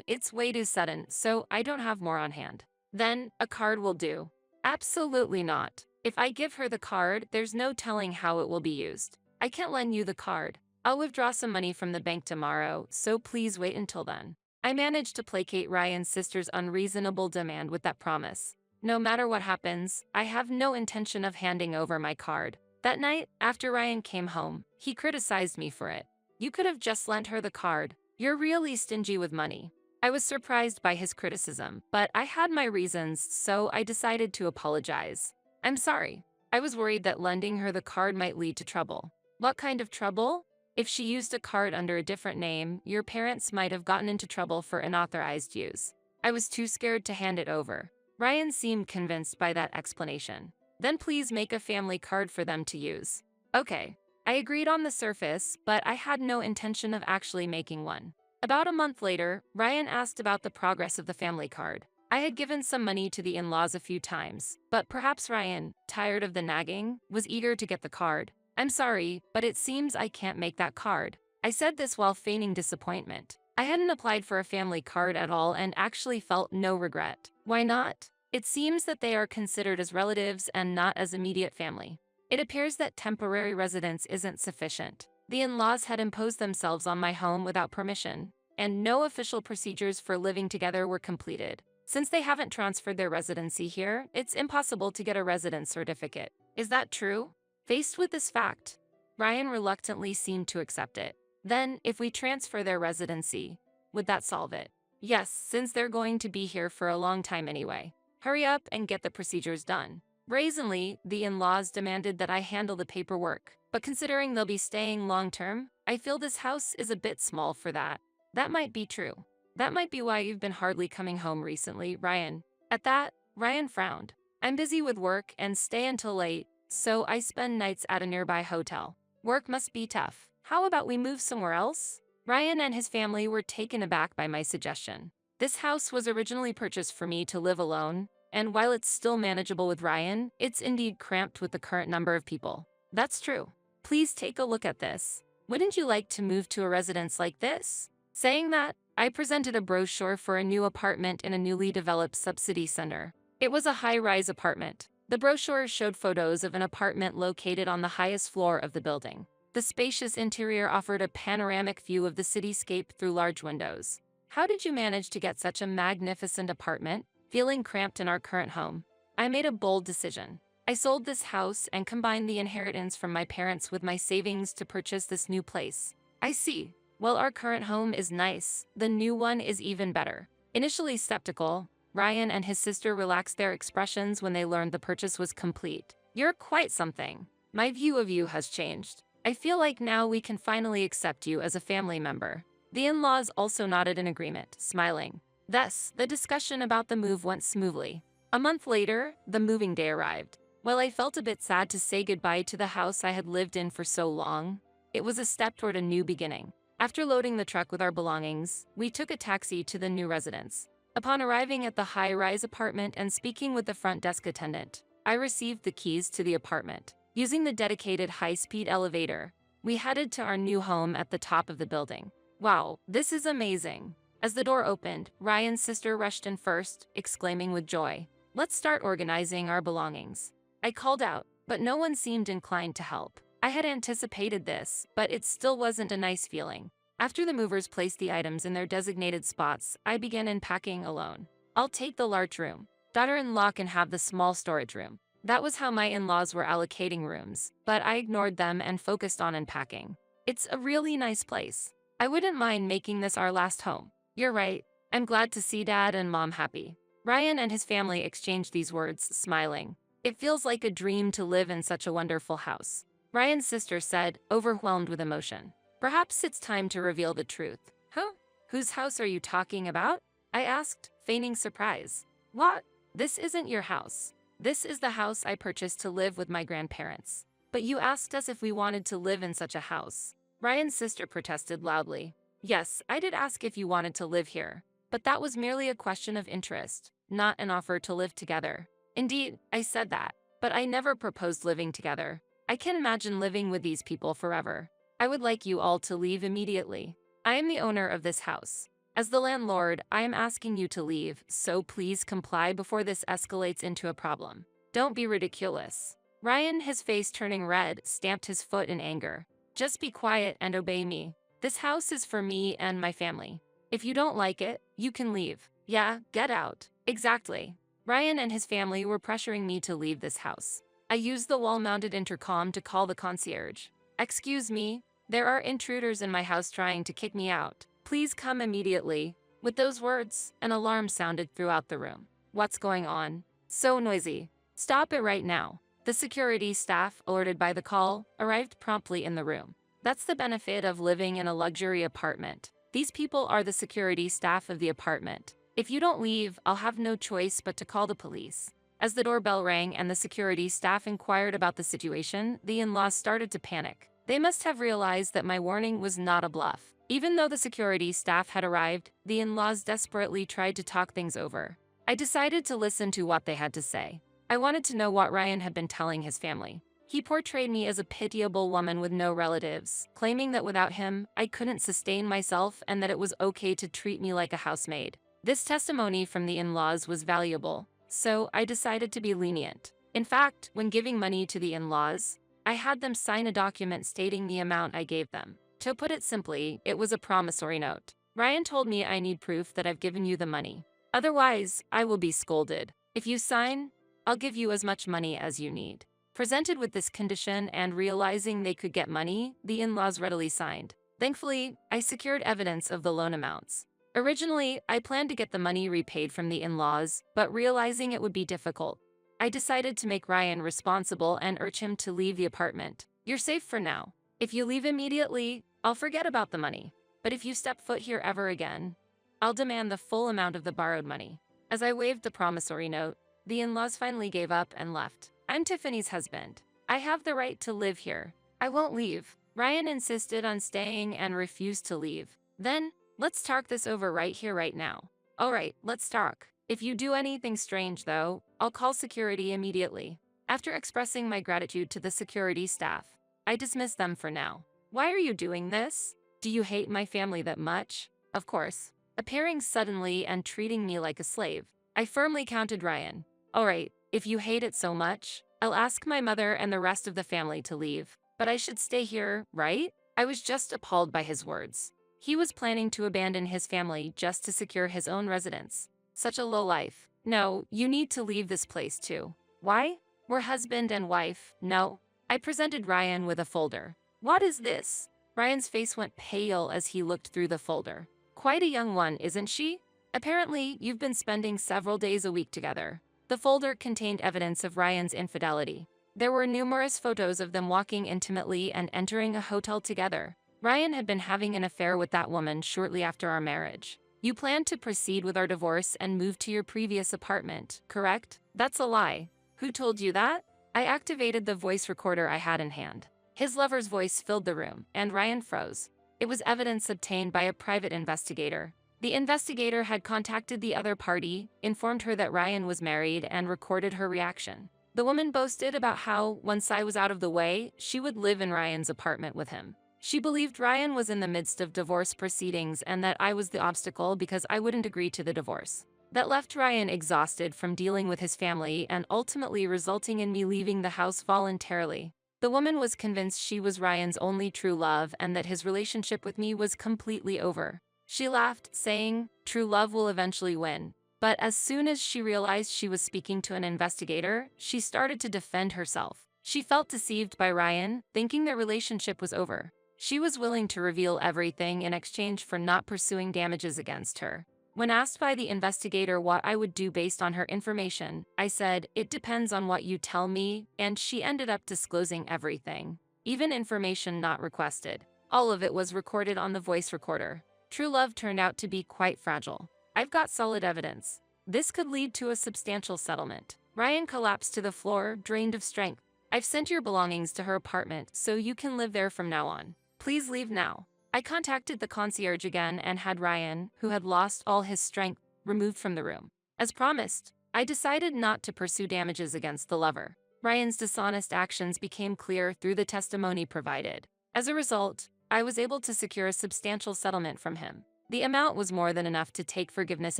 S1: It's way too sudden, so I don't have more on hand." "Then, a card will do." "Absolutely not. If I give her the card, there's no telling how it will be used. I can't lend you the card. I'll withdraw some money from the bank tomorrow, so please wait until then." I managed to placate Ryan's sister's unreasonable demand with that promise. No matter what happens, I have no intention of handing over my card. That night, after Ryan came home, he criticized me for it. "You could have just lent her the card. You're really stingy with money." I was surprised by his criticism, but I had my reasons, so I decided to apologize. "I'm sorry. I was worried that lending her the card might lead to trouble." "What kind of trouble?" "If she used a card under a different name, your parents might have gotten into trouble for unauthorized use." I was too scared to hand it over. Ryan seemed convinced by that explanation. "Then please make a family card for them to use." Okay. I agreed on the surface, but I had no intention of actually making one. About a month later, Ryan asked about the progress of the family card. I had given some money to the in-laws a few times, but perhaps Ryan, tired of the nagging, was eager to get the card. "I'm sorry, but it seems I can't make that card." I said this while feigning disappointment. I hadn't applied for a family card at all and actually felt no regret. Why not? It seems that they are considered as relatives and not as immediate family. It appears that temporary residence isn't sufficient. The in-laws had imposed themselves on my home without permission, and no official procedures for living together were completed. Since they haven't transferred their residency here, it's impossible to get a residence certificate. Is that true? Faced with this fact, Ryan reluctantly seemed to accept it. Then, if we transfer their residency, would that solve it? Yes, since they're going to be here for a long time anyway. Hurry up and get the procedures done. Brazenly, the in-laws demanded that I handle the paperwork, but considering they'll be staying long-term, I feel this house is a bit small for that. That might be true. That might be why you've been hardly coming home recently, Ryan. At that, Ryan frowned. I'm busy with work and stay until late, so I spend nights at a nearby hotel. Work must be tough. How about we move somewhere else? Ryan and his family were taken aback by my suggestion. This house was originally purchased for me to live alone, and while it's still manageable with Ryan, it's indeed cramped with the current number of people. That's true. Please take a look at this. Wouldn't you like to move to a residence like this? Saying that, I presented a brochure for a new apartment in a newly developed subsidy center. It was a high-rise apartment. The brochure showed photos of an apartment located on the highest floor of the building. The spacious interior offered a panoramic view of the cityscape through large windows. How did you manage to get such a magnificent apartment? Feeling cramped in our current home, I made a bold decision. I sold this house and combined the inheritance from my parents with my savings to purchase this new place. I see. While our current home is nice, the new one is even better. Initially skeptical, Ryan and his sister relaxed their expressions when they learned the purchase was complete. You're quite something. My view of you has changed. I feel like now we can finally accept you as a family member. The in-laws also nodded in agreement, smiling. Thus, the discussion about the move went smoothly. A month later, the moving day arrived. While I felt a bit sad to say goodbye to the house I had lived in for so long, it was a step toward a new beginning. After loading the truck with our belongings, we took a taxi to the new residence. Upon arriving at the high-rise apartment and speaking with the front desk attendant, I received the keys to the apartment. Using the dedicated high-speed elevator, we headed to our new home at the top of the building. Wow, this is amazing! As the door opened, Ryan's sister rushed in first, exclaiming with joy, "Let's start organizing our belongings." I called out, but no one seemed inclined to help. I had anticipated this, but it still wasn't a nice feeling. After the movers placed the items in their designated spots, I began unpacking alone. I'll take the large room. Daughter-in-law can have the small storage room. That was how my in-laws were allocating rooms, but I ignored them and focused on unpacking. It's a really nice place. I wouldn't mind making this our last home. You're right. I'm glad to see Dad and Mom happy. Ryan and his family exchanged these words, smiling. It feels like a dream to live in such a wonderful house. Ryan's sister said, overwhelmed with emotion. Perhaps it's time to reveal the truth. Huh? Whose house are you talking about? I asked, feigning surprise. What? This isn't your house. This is the house I purchased to live with my grandparents. But you asked us if we wanted to live in such a house. Ryan's sister protested loudly. Yes, I did ask if you wanted to live here, but that was merely a question of interest, not an offer to live together. Indeed, I said that, but I never proposed living together. I can't imagine living with these people forever. I would like you all to leave immediately. I am the owner of this house. As the landlord, I am asking you to leave, so please comply before this escalates into a problem. Don't be ridiculous. Ryan, his face turning red, stamped his foot in anger. Just be quiet and obey me. This house is for me and my family. If you don't like it, you can leave. Yeah, get out. Exactly. Ryan and his family were pressuring me to leave this house. I used the wall-mounted intercom to call the concierge. Excuse me, there are intruders in my house trying to kick me out. Please come immediately. With those words, an alarm sounded throughout the room. What's going on? So noisy. Stop it right now. The security staff, alerted by the call, arrived promptly in the room. That's the benefit of living in a luxury apartment. These people are the security staff of the apartment. If you don't leave, I'll have no choice but to call the police. As the doorbell rang and the security staff inquired about the situation, the in-laws started to panic. They must have realized that my warning was not a bluff. Even though the security staff had arrived, the in-laws desperately tried to talk things over. I decided to listen to what they had to say. I wanted to know what Ryan had been telling his family. He portrayed me as a pitiable woman with no relatives, claiming that without him, I couldn't sustain myself and that it was okay to treat me like a housemaid. This testimony from the in-laws was valuable, so I decided to be lenient. In fact, when giving money to the in-laws, I had them sign a document stating the amount I gave them. To put it simply, it was a promissory note. Ryan told me I need proof that I've given you the money. Otherwise, I will be scolded. If you sign, I'll give you as much money as you need. Presented with this condition and realizing they could get money, the in-laws readily signed. Thankfully, I secured evidence of the loan amounts. Originally, I planned to get the money repaid from the in-laws, but realizing it would be difficult, I decided to make Ryan responsible and urge him to leave the apartment. You're safe for now. If you leave immediately, I'll forget about the money. But if you step foot here ever again, I'll demand the full amount of the borrowed money. As I waved the promissory note, the in-laws finally gave up and left. I'm Tiffany's husband. I have the right to live here. I won't leave. Ryan insisted on staying and refused to leave. Then, let's talk this over right here right now. Alright, let's talk. If you do anything strange though, I'll call security immediately. After expressing my gratitude to the security staff, I dismissed them for now. Why are you doing this? Do you hate my family that much? Of course. Appearing suddenly and treating me like a slave, I firmly countered Ryan. Alright, if you hate it so much, I'll ask my mother and the rest of the family to leave. But I should stay here, right? I was just appalled by his words. He was planning to abandon his family just to secure his own residence. Such a low life. No, you need to leave this place too. Why? We're husband and wife. No. I presented Ryan with a folder. What is this? Ryan's face went pale as he looked through the folder. Quite a young one, isn't she? Apparently, you've been spending several days a week together. The folder contained evidence of Ryan's infidelity. There were numerous photos of them walking intimately and entering a hotel together. Ryan had been having an affair with that woman shortly after our marriage. You planned to proceed with our divorce and move to your previous apartment, correct? That's a lie. Who told you that? I activated the voice recorder I had in hand. His lover's voice filled the room, and Ryan froze. It was evidence obtained by a private investigator. The investigator had contacted the other party, informed her that Ryan was married, and recorded her reaction. The woman boasted about how, once I was out of the way, she would live in Ryan's apartment with him. She believed Ryan was in the midst of divorce proceedings and that I was the obstacle because I wouldn't agree to the divorce. That left Ryan exhausted from dealing with his family and ultimately resulting in me leaving the house voluntarily. The woman was convinced she was Ryan's only true love and that his relationship with me was completely over. She laughed, saying, "True love will eventually win." But as soon as she realized she was speaking to an investigator, she started to defend herself. She felt deceived by Ryan, thinking their relationship was over. She was willing to reveal everything in exchange for not pursuing damages against her. When asked by the investigator what I would do based on her information, I said, "It depends on what you tell me," and she ended up disclosing everything, even information not requested. All of it was recorded on the voice recorder. True love turned out to be quite fragile. I've got solid evidence. This could lead to a substantial settlement. Ryan collapsed to the floor, drained of strength. I've sent your belongings to her apartment, so you can live there from now on. Please leave now. I contacted the concierge again and had Ryan, who had lost all his strength, removed from the room. As promised, I decided not to pursue damages against the lover. Ryan's dishonest actions became clear through the testimony provided. As a result, I was able to secure a substantial settlement from him. The amount was more than enough to take forgiveness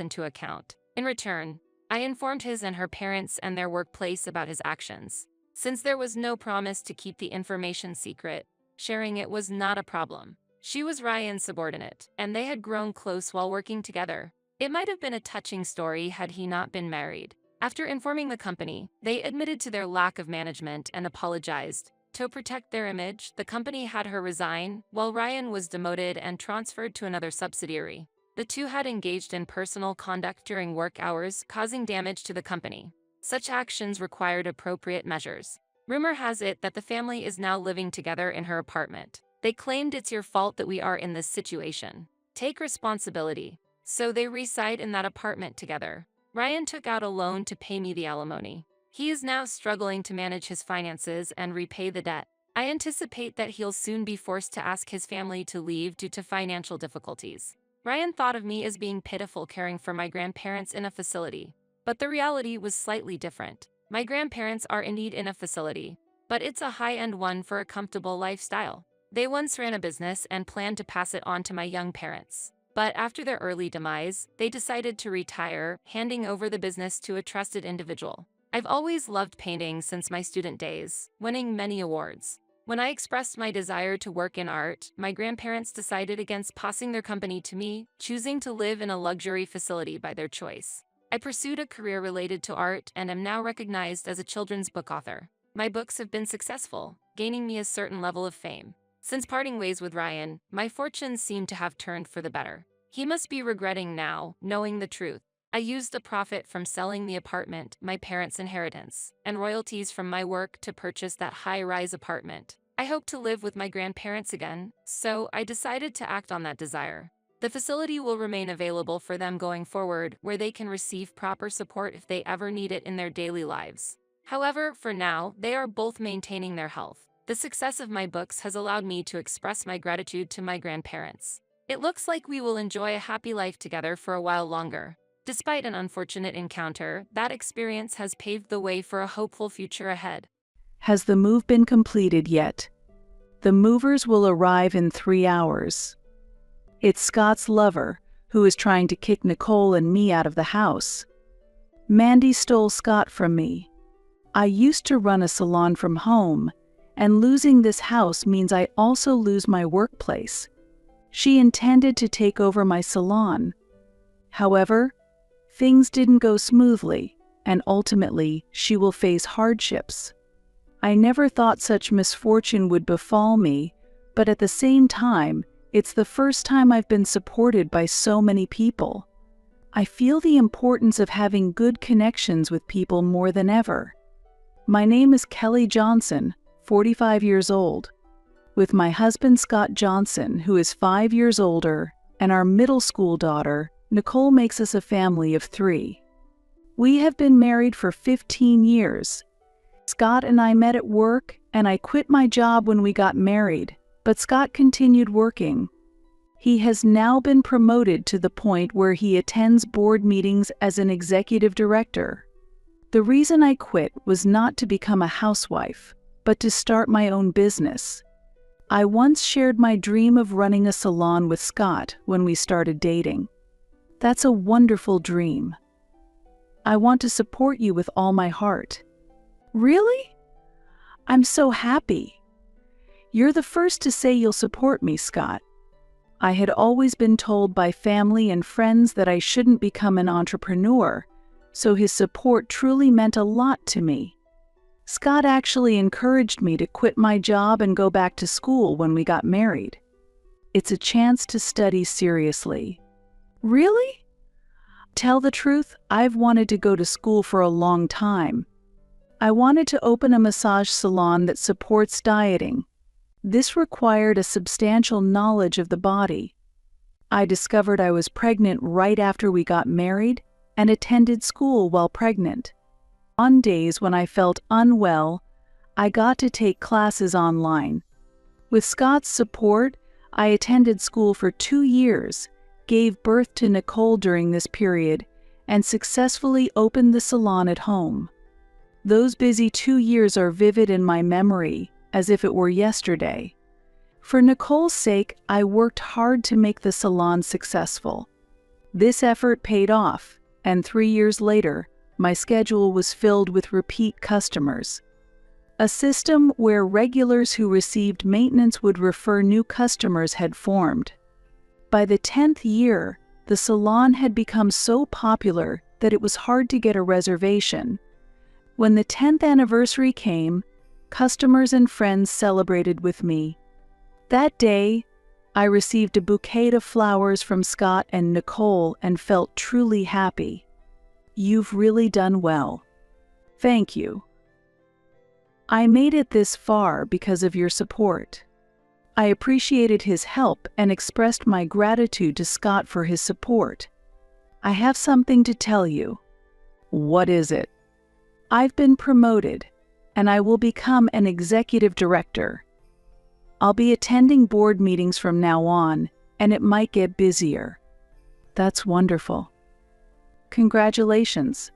S1: into account. In return, I informed his and her parents and their workplace about his actions. Since there was no promise to keep the information secret, sharing it was not a problem. She was Ryan's subordinate, and they had grown close while working together. It might have been a touching story had he not been married. After informing the company, they admitted to their lack of management and apologized. To protect their image, the company had her resign, while Ryan was demoted and transferred to another subsidiary. The two had engaged in personal conduct during work hours, causing damage to the company. Such actions required appropriate measures. Rumor has it that the family is now living together in her apartment. They claimed it's your fault that we are in this situation. Take responsibility. So they reside in that apartment together. Ryan took out a loan to pay me the alimony. He is now struggling to manage his finances and repay the debt. I anticipate that he'll soon be forced to ask his family to leave due to financial difficulties. Ryan thought of me as being pitiful caring for my grandparents in a facility. But the reality was slightly different. My grandparents are indeed in a facility, but it's a high-end one for a comfortable lifestyle. They once ran a business and planned to pass it on to my young parents. But after their early demise, they decided to retire, handing over the business to a trusted individual. I've always loved painting since my student days, winning many awards. When I expressed my desire to work in art, my grandparents decided against passing their company to me, choosing to live in a luxury facility by their choice. I pursued a career related to art and am now recognized as a children's book author. My books have been successful, gaining me a certain level of fame. Since parting ways with Ryan, my fortunes seem to have turned for the better. He must be regretting now, knowing the truth. I used the profit from selling the apartment, my parents' inheritance, and royalties from my work to purchase that high-rise apartment. I hope to live with my grandparents again, so I decided to act on that desire. The facility will remain available for them going forward, where they can receive proper support if they ever need it in their daily lives. However, for now, they are both maintaining their health. The success of my books has allowed me to express my gratitude to my grandparents. It looks like we will enjoy a happy life together for a while longer. Despite an unfortunate encounter, that experience has paved the way for a hopeful future ahead.
S2: Has the move been completed yet? The movers will arrive in 3 hours. It's Scott's lover, who is trying to kick Nicole and me out of the house. Mandy stole Scott from me. I used to run a salon from home, and losing this house means I also lose my workplace. She intended to take over my salon. However, things didn't go smoothly, and ultimately, she will face hardships. I never thought such misfortune would befall me, but at the same time, it's the first time I've been supported by so many people. I feel the importance of having good connections with people more than ever. My name is Kelly Johnson, 45 years old. With my husband Scott Johnson, who is 5 years older, and our middle school daughter, Nicole, makes us a family of 3. We have been married for 15 years. Scott and I met at work, and I quit my job when we got married, but Scott continued working. He has now been promoted to the point where he attends board meetings as an executive director. The reason I quit was not to become a housewife, but to start my own business. I once shared my dream of running a salon with Scott when we started dating. That's a wonderful dream. I want to support you with all my heart. Really? I'm so happy. You're the first to say you'll support me, Scott. I had always been told by family and friends that I shouldn't become an entrepreneur, so his support truly meant a lot to me. Scott actually encouraged me to quit my job and go back to school when we got married. It's a chance to study seriously. Really? Tell the truth, I've wanted to go to school for a long time. I wanted to open a massage salon that supports dieting. This required a substantial knowledge of the body. I discovered I was pregnant right after we got married and attended school while pregnant. On days when I felt unwell, I got to take classes online. With Scott's support, I attended school for 2 years, gave birth to Nicole during this period, and successfully opened the salon at home. Those busy 2 years are vivid in my memory, as if it were yesterday. For Nicole's sake, I worked hard to make the salon successful. This effort paid off, and 3 years later, my schedule was filled with repeat customers. A system where regulars who received maintenance would refer new customers had formed. By the 10th year, the salon had become so popular that it was hard to get a reservation. When the 10th anniversary came, customers and friends celebrated with me. That day, I received a bouquet of flowers from Scott and Nicole and felt truly happy. You've really done well. Thank you. I made it this far because of your support. I appreciated his help and expressed my gratitude to Scott for his support. I have something to tell you. What is it? I've been promoted, and I will become an executive director. I'll be attending board meetings from now on, and it might get busier. That's wonderful. Congratulations.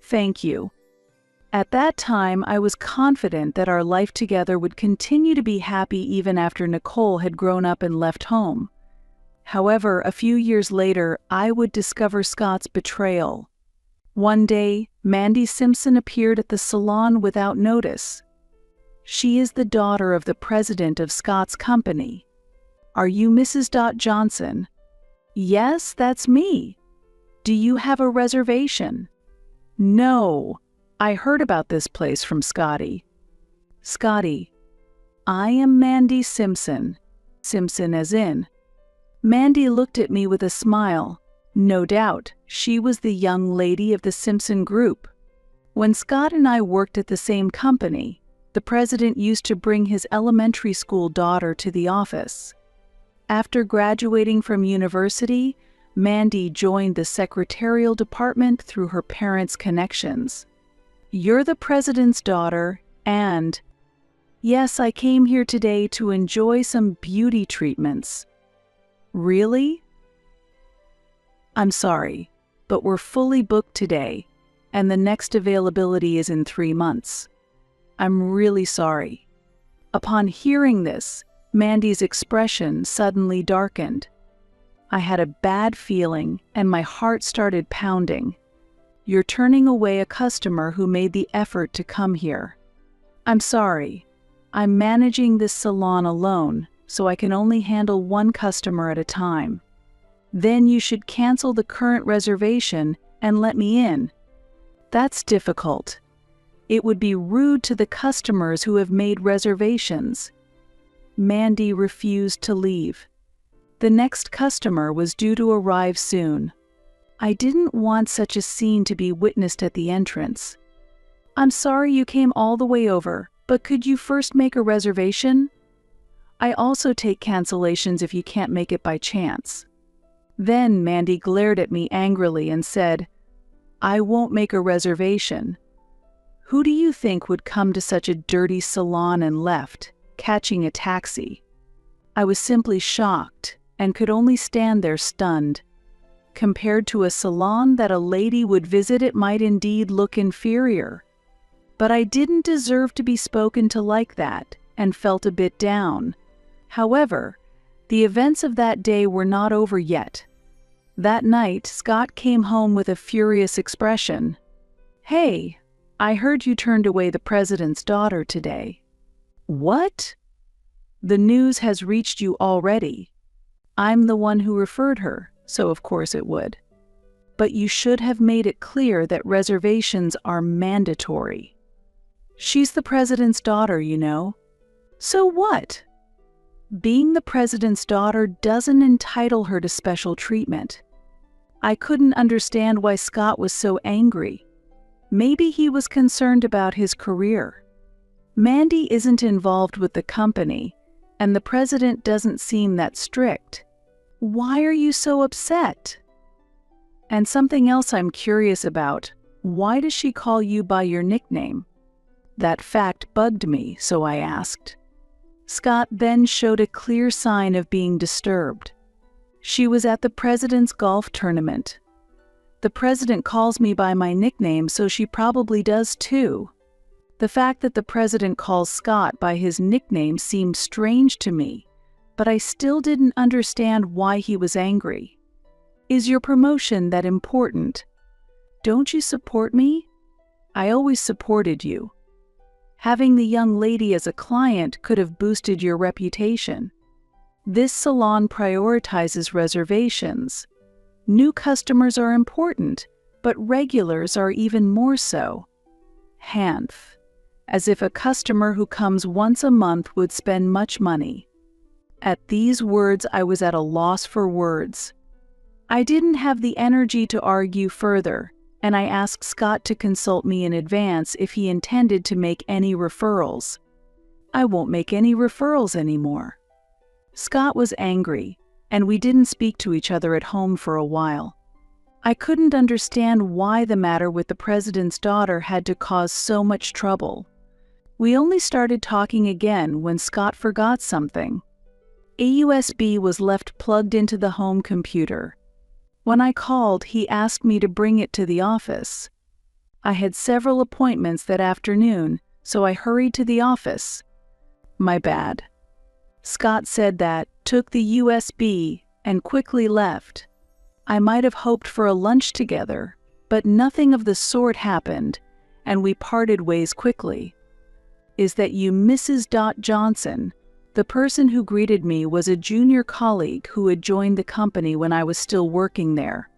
S2: Thank you. At that time, I was confident that our life together would continue to be happy even after Nicole had grown up and left home. However, a few years later, I would discover Scott's betrayal. One day, Mandy Simpson appeared at the salon without notice. She is the daughter of the president of Scott's company. Are you Mrs. Johnson? Yes, that's me. Do you have a reservation? No. I heard about this place from Scotty. Scotty, I am Mandy Simpson. Simpson as in. Mandy looked at me with a smile. No doubt, she was the young lady of the Simpson group. When Scott and I worked at the same company, the president used to bring his elementary school daughter to the office. After graduating from university, Mandy joined the secretarial department through her parents' connections. You're the president's daughter, and yes, I came here today to enjoy some beauty treatments. Really? I'm sorry, but we're fully booked today, and the next availability is in 3 months. I'm really sorry. Upon hearing this, Mandy's expression suddenly darkened. I had a bad feeling, and my heart started pounding. You're turning away a customer who made the effort to come here. I'm sorry. I'm managing this salon alone, so I can only handle one customer at a time. Then you should cancel the current reservation and let me in. That's difficult. It would be rude to the customers who have made reservations. Mandy refused to leave. The next customer was due to arrive soon. I didn't want such a scene to be witnessed at the entrance. I'm sorry you came all the way over, but could you first make a reservation? I also take cancellations if you can't make it by chance. Then Mandy glared at me angrily and said, I won't make a reservation. Who do you think would come to such a dirty salon and left, catching a taxi? I was simply shocked and could only stand there stunned. Compared to a salon that a lady would visit, it might indeed look inferior. But I didn't deserve to be spoken to like that, and felt a bit down. However, the events of that day were not over yet. That night, Scott came home with a furious expression. Hey, I heard you turned away the president's daughter today. What? The news has reached you already. I'm the one who referred her, so of course it would. But you should have made it clear that reservations are mandatory. She's the president's daughter, you know. So what? Being the president's daughter doesn't entitle her to special treatment. I couldn't understand why Scott was so angry. Maybe he was concerned about his career. Mandy isn't involved with the company, and the president doesn't seem that strict. Why are you so upset? And something else I'm curious about. Why does she call you by your nickname? That fact bugged me, so I asked. Scott then showed a clear sign of being disturbed. She was at the president's golf tournament. The president calls me by my nickname, so she probably does too. The fact that the president calls Scott by his nickname seemed strange to me, but I still didn't understand why he was angry. Is your promotion that important? Don't you support me? I always supported you. Having the young lady as a client could have boosted your reputation. This salon prioritizes reservations. New customers are important, but regulars are even more so. Hanf. As if a customer who comes once a month would spend much money. At these words, I was at a loss for words. I didn't have the energy to argue further, and I asked Scott to consult me in advance if he intended to make any referrals. I won't make any referrals anymore. Scott was angry, and we didn't speak to each other at home for a while. I couldn't understand why the matter with the president's daughter had to cause so much trouble. We only started talking again when Scott forgot something. A USB was left plugged into the home computer. When I called, he asked me to bring it to the office. I had several appointments that afternoon, so I hurried to the office. My bad. Scott said that, took the USB, and quickly left. I might have hoped for a lunch together, but nothing of the sort happened, and we parted ways quickly. Is that you, Mrs. Johnson? The person who greeted me was a junior colleague who had joined the company when I was still working there.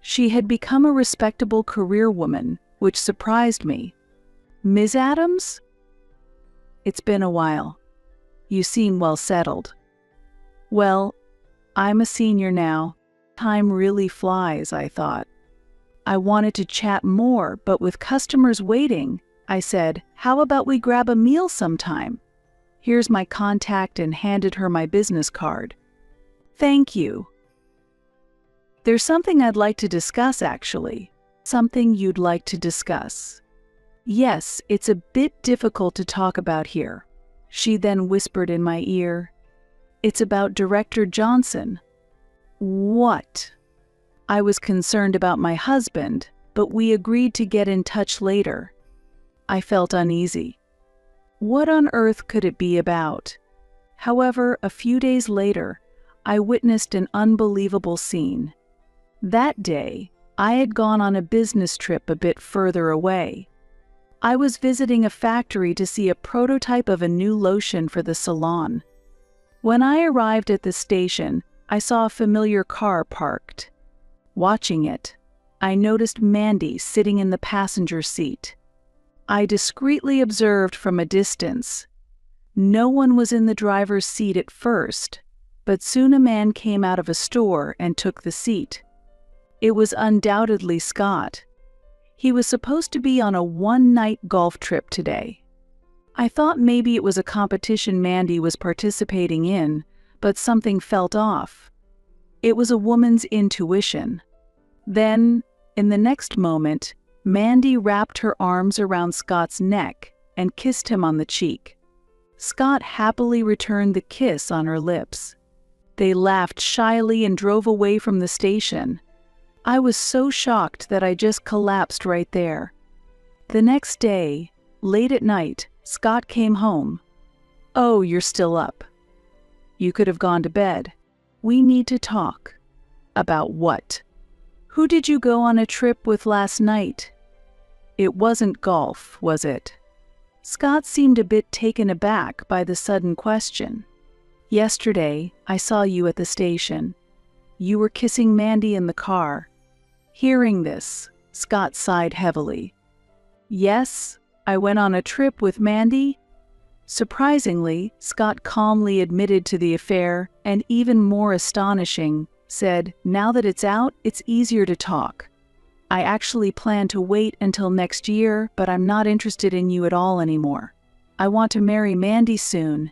S2: She had become a respectable career woman, which surprised me. Ms. Adams? It's been a while. You seem well settled. Well, I'm a senior now. Time really flies, I thought. I wanted to chat more, but with customers waiting, I said, how about we grab a meal sometime? Here's my contact, and handed her my business card. Thank you. There's something I'd like to discuss, actually. Something you'd like to discuss. Yes, it's a bit difficult to talk about here. She then whispered in my ear. It's about Director Johnson. What? I was concerned about my husband, but we agreed to get in touch later. I felt uneasy. What on earth could it be about? However, a few days later, I witnessed an unbelievable scene. That day, I had gone on a business trip a bit further away. I was visiting a factory to see a prototype of a new lotion for the salon. When I arrived at the station, I saw a familiar car parked. Watching it, I noticed Mandy sitting in the passenger seat. I discreetly observed from a distance. No one was in the driver's seat at first, but soon a man came out of a store and took the seat. It was undoubtedly Scott. He was supposed to be on a one-night golf trip today. I thought maybe it was a competition Mandy was participating in, but something felt off. It was a woman's intuition. Then, in the next moment, Mandy wrapped her arms around Scott's neck and kissed him on the cheek. Scott happily returned the kiss on her lips. They laughed shyly and drove away from the station. I was so shocked that I just collapsed right there. The next day, late at night, Scott came home. Oh, you're still up. You could have gone to bed. We need to talk. About what? Who did you go on a trip with last night? It wasn't golf, was it? Scott seemed a bit taken aback by the sudden question. Yesterday, I saw you at the station. You were kissing Mandy in the car. Hearing this, Scott sighed heavily. Yes, I went on a trip with Mandy. Surprisingly, Scott calmly admitted to the affair, and even more astonishing, said, now that it's out, it's easier to talk. I actually plan to wait until next year, but I'm not interested in you at all anymore. I want to marry Mandy soon.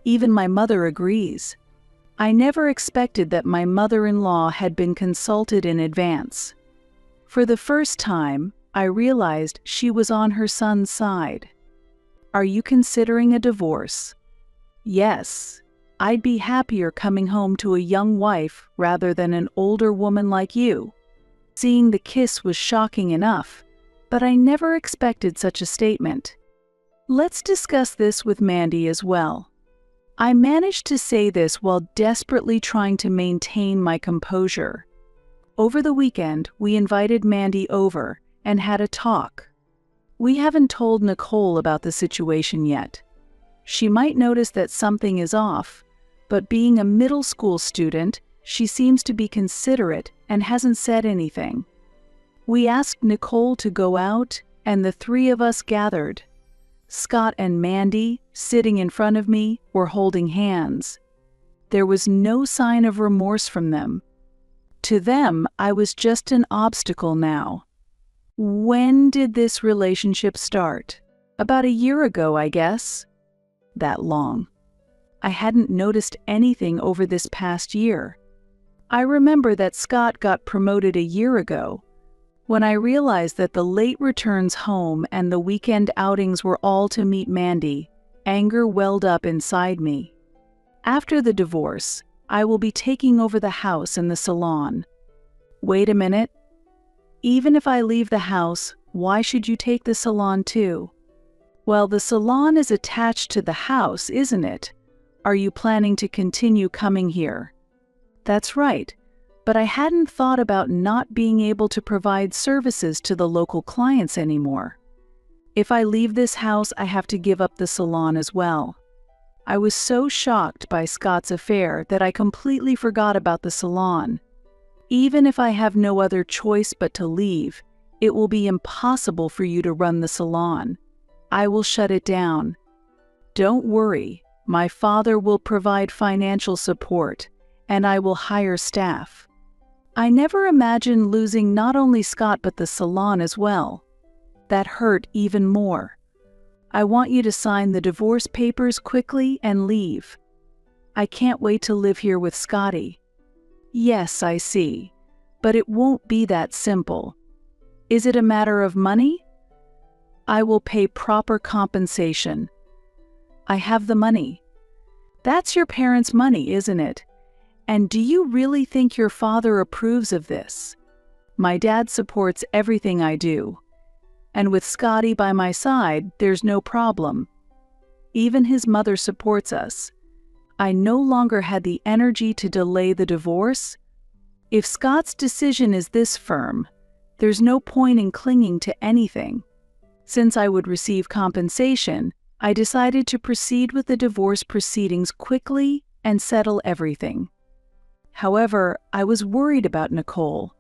S2: Even my mother agrees. I never expected that my mother-in-law had been consulted in advance. For the first time, I realized she was on her son's side. Are you considering a divorce? Yes. I'd be happier coming home to a young wife rather than an older woman like you. Seeing the kiss was shocking enough, but I never expected such a statement. Let's discuss this with Mandy as well. I managed to say this while desperately trying to maintain my composure. Over the weekend, we invited Mandy over and had a talk. We haven't told Nicole about the situation yet. She might notice that something is off, but being a middle school student, she seems to be considerate and hasn't said anything. We asked Nicole to go out, and the three of us gathered. Scott and Mandy, sitting in front of me, were holding hands. There was no sign of remorse from them. To them, I was just an obstacle now. When did this relationship start? About a year ago, I guess. That long. I hadn't noticed anything over this past year. I remember that Scott got promoted a year ago. When I realized that the late returns home and the weekend outings were all to meet Mandy, anger welled up inside me. After the divorce, I will be taking over the house and the salon. Wait a minute. Even if I leave the house, why should you take the salon too? Well, the salon is attached to the house, isn't it? Are you planning to continue coming here? That's right, but I hadn't thought about not being able to provide services to the local clients anymore. If I leave this house, I have to give up the salon as well. I was so shocked by Scott's affair that I completely forgot about the salon. Even if I have no other choice but to leave, it will be impossible for you to run the salon. I will shut it down. Don't worry, my father will provide financial support, and I will hire staff. I never imagined losing not only Scott but the salon as well. That hurt even more. I want you to sign the divorce papers quickly and leave. I can't wait to live here with Scotty. Yes, I see. But it won't be that simple. Is it a matter of money? I will pay proper compensation. I have the money. That's your parents' money, isn't it? And do you really think your father approves of this? My dad supports everything I do. And with Scotty by my side, there's no problem. Even his mother supports us. I no longer had the energy to delay the divorce. If Scott's decision is this firm, there's no point in clinging to anything. Since I would receive compensation, I decided to proceed with the divorce proceedings quickly and settle everything. However, I was worried about Nicole.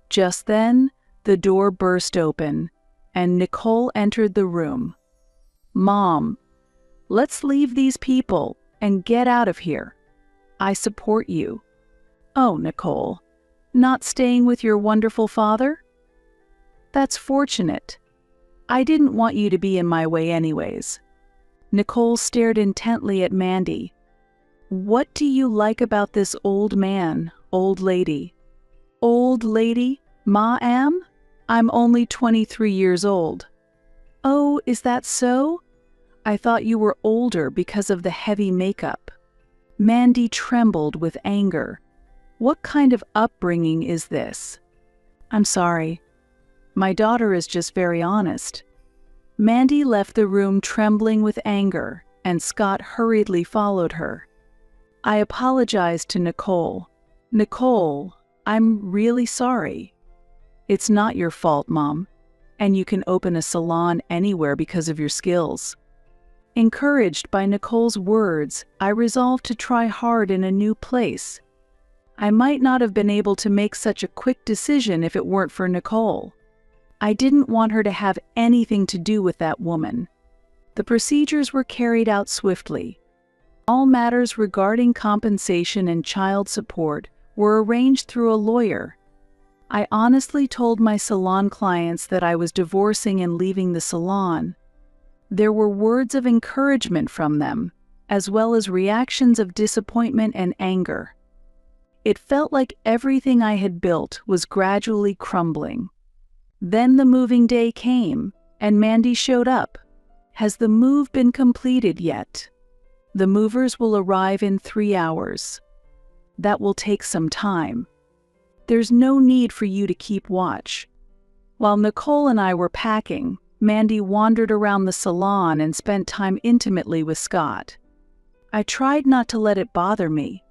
S2: Just then, the door burst open, and Nicole entered the room. Mom, let's leave these people and get out of here. I support you. Oh, Nicole, not staying with your wonderful father? That's fortunate. I didn't want you to be in my way anyways. Nicole stared intently at Mandy. What do you like about this old man, old lady? Old lady? Ma am? I'm only 23 years old. Oh, is that so? I thought you were older because of the heavy makeup. Mandy trembled with anger. What kind of upbringing is this? I'm sorry. My daughter is just very honest. Mandy left the room trembling with anger, and Scott hurriedly followed her. I apologized to Nicole. Nicole, I'm really sorry. It's not your fault, Mom, and you can open a salon anywhere because of your skills. Encouraged by Nicole's words, I resolved to try hard in a new place. I might not have been able to make such a quick decision if it weren't for Nicole. I didn't want her to have anything to do with that woman. The procedures were carried out swiftly. All matters regarding compensation and child support were arranged through a lawyer. I honestly told my salon clients that I was divorcing and leaving the salon. There were words of encouragement from them, as well as reactions of disappointment and anger. It felt like everything I had built was gradually crumbling. Then the moving day came, and Mandy showed up. Has the move been completed yet? The movers will arrive in 3 hours. That will take some time. There's no need for you to keep watch. While Nicole and I were packing, Mandy wandered around the salon and spent time intimately with Scott. I tried not to let it bother me.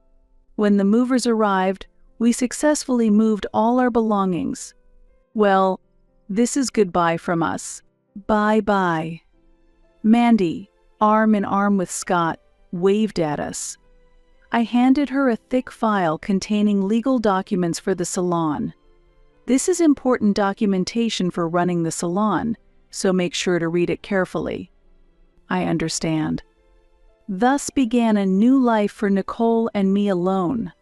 S2: When the movers arrived, we successfully moved all our belongings. Well, this is goodbye from us. Bye-bye. Mandy, arm in arm with Scott, waved at us. I handed her a thick file containing legal documents for the salon. This is important documentation for running the salon, so make sure to read it carefully. I understand. Thus began a new life for Nicole and me alone.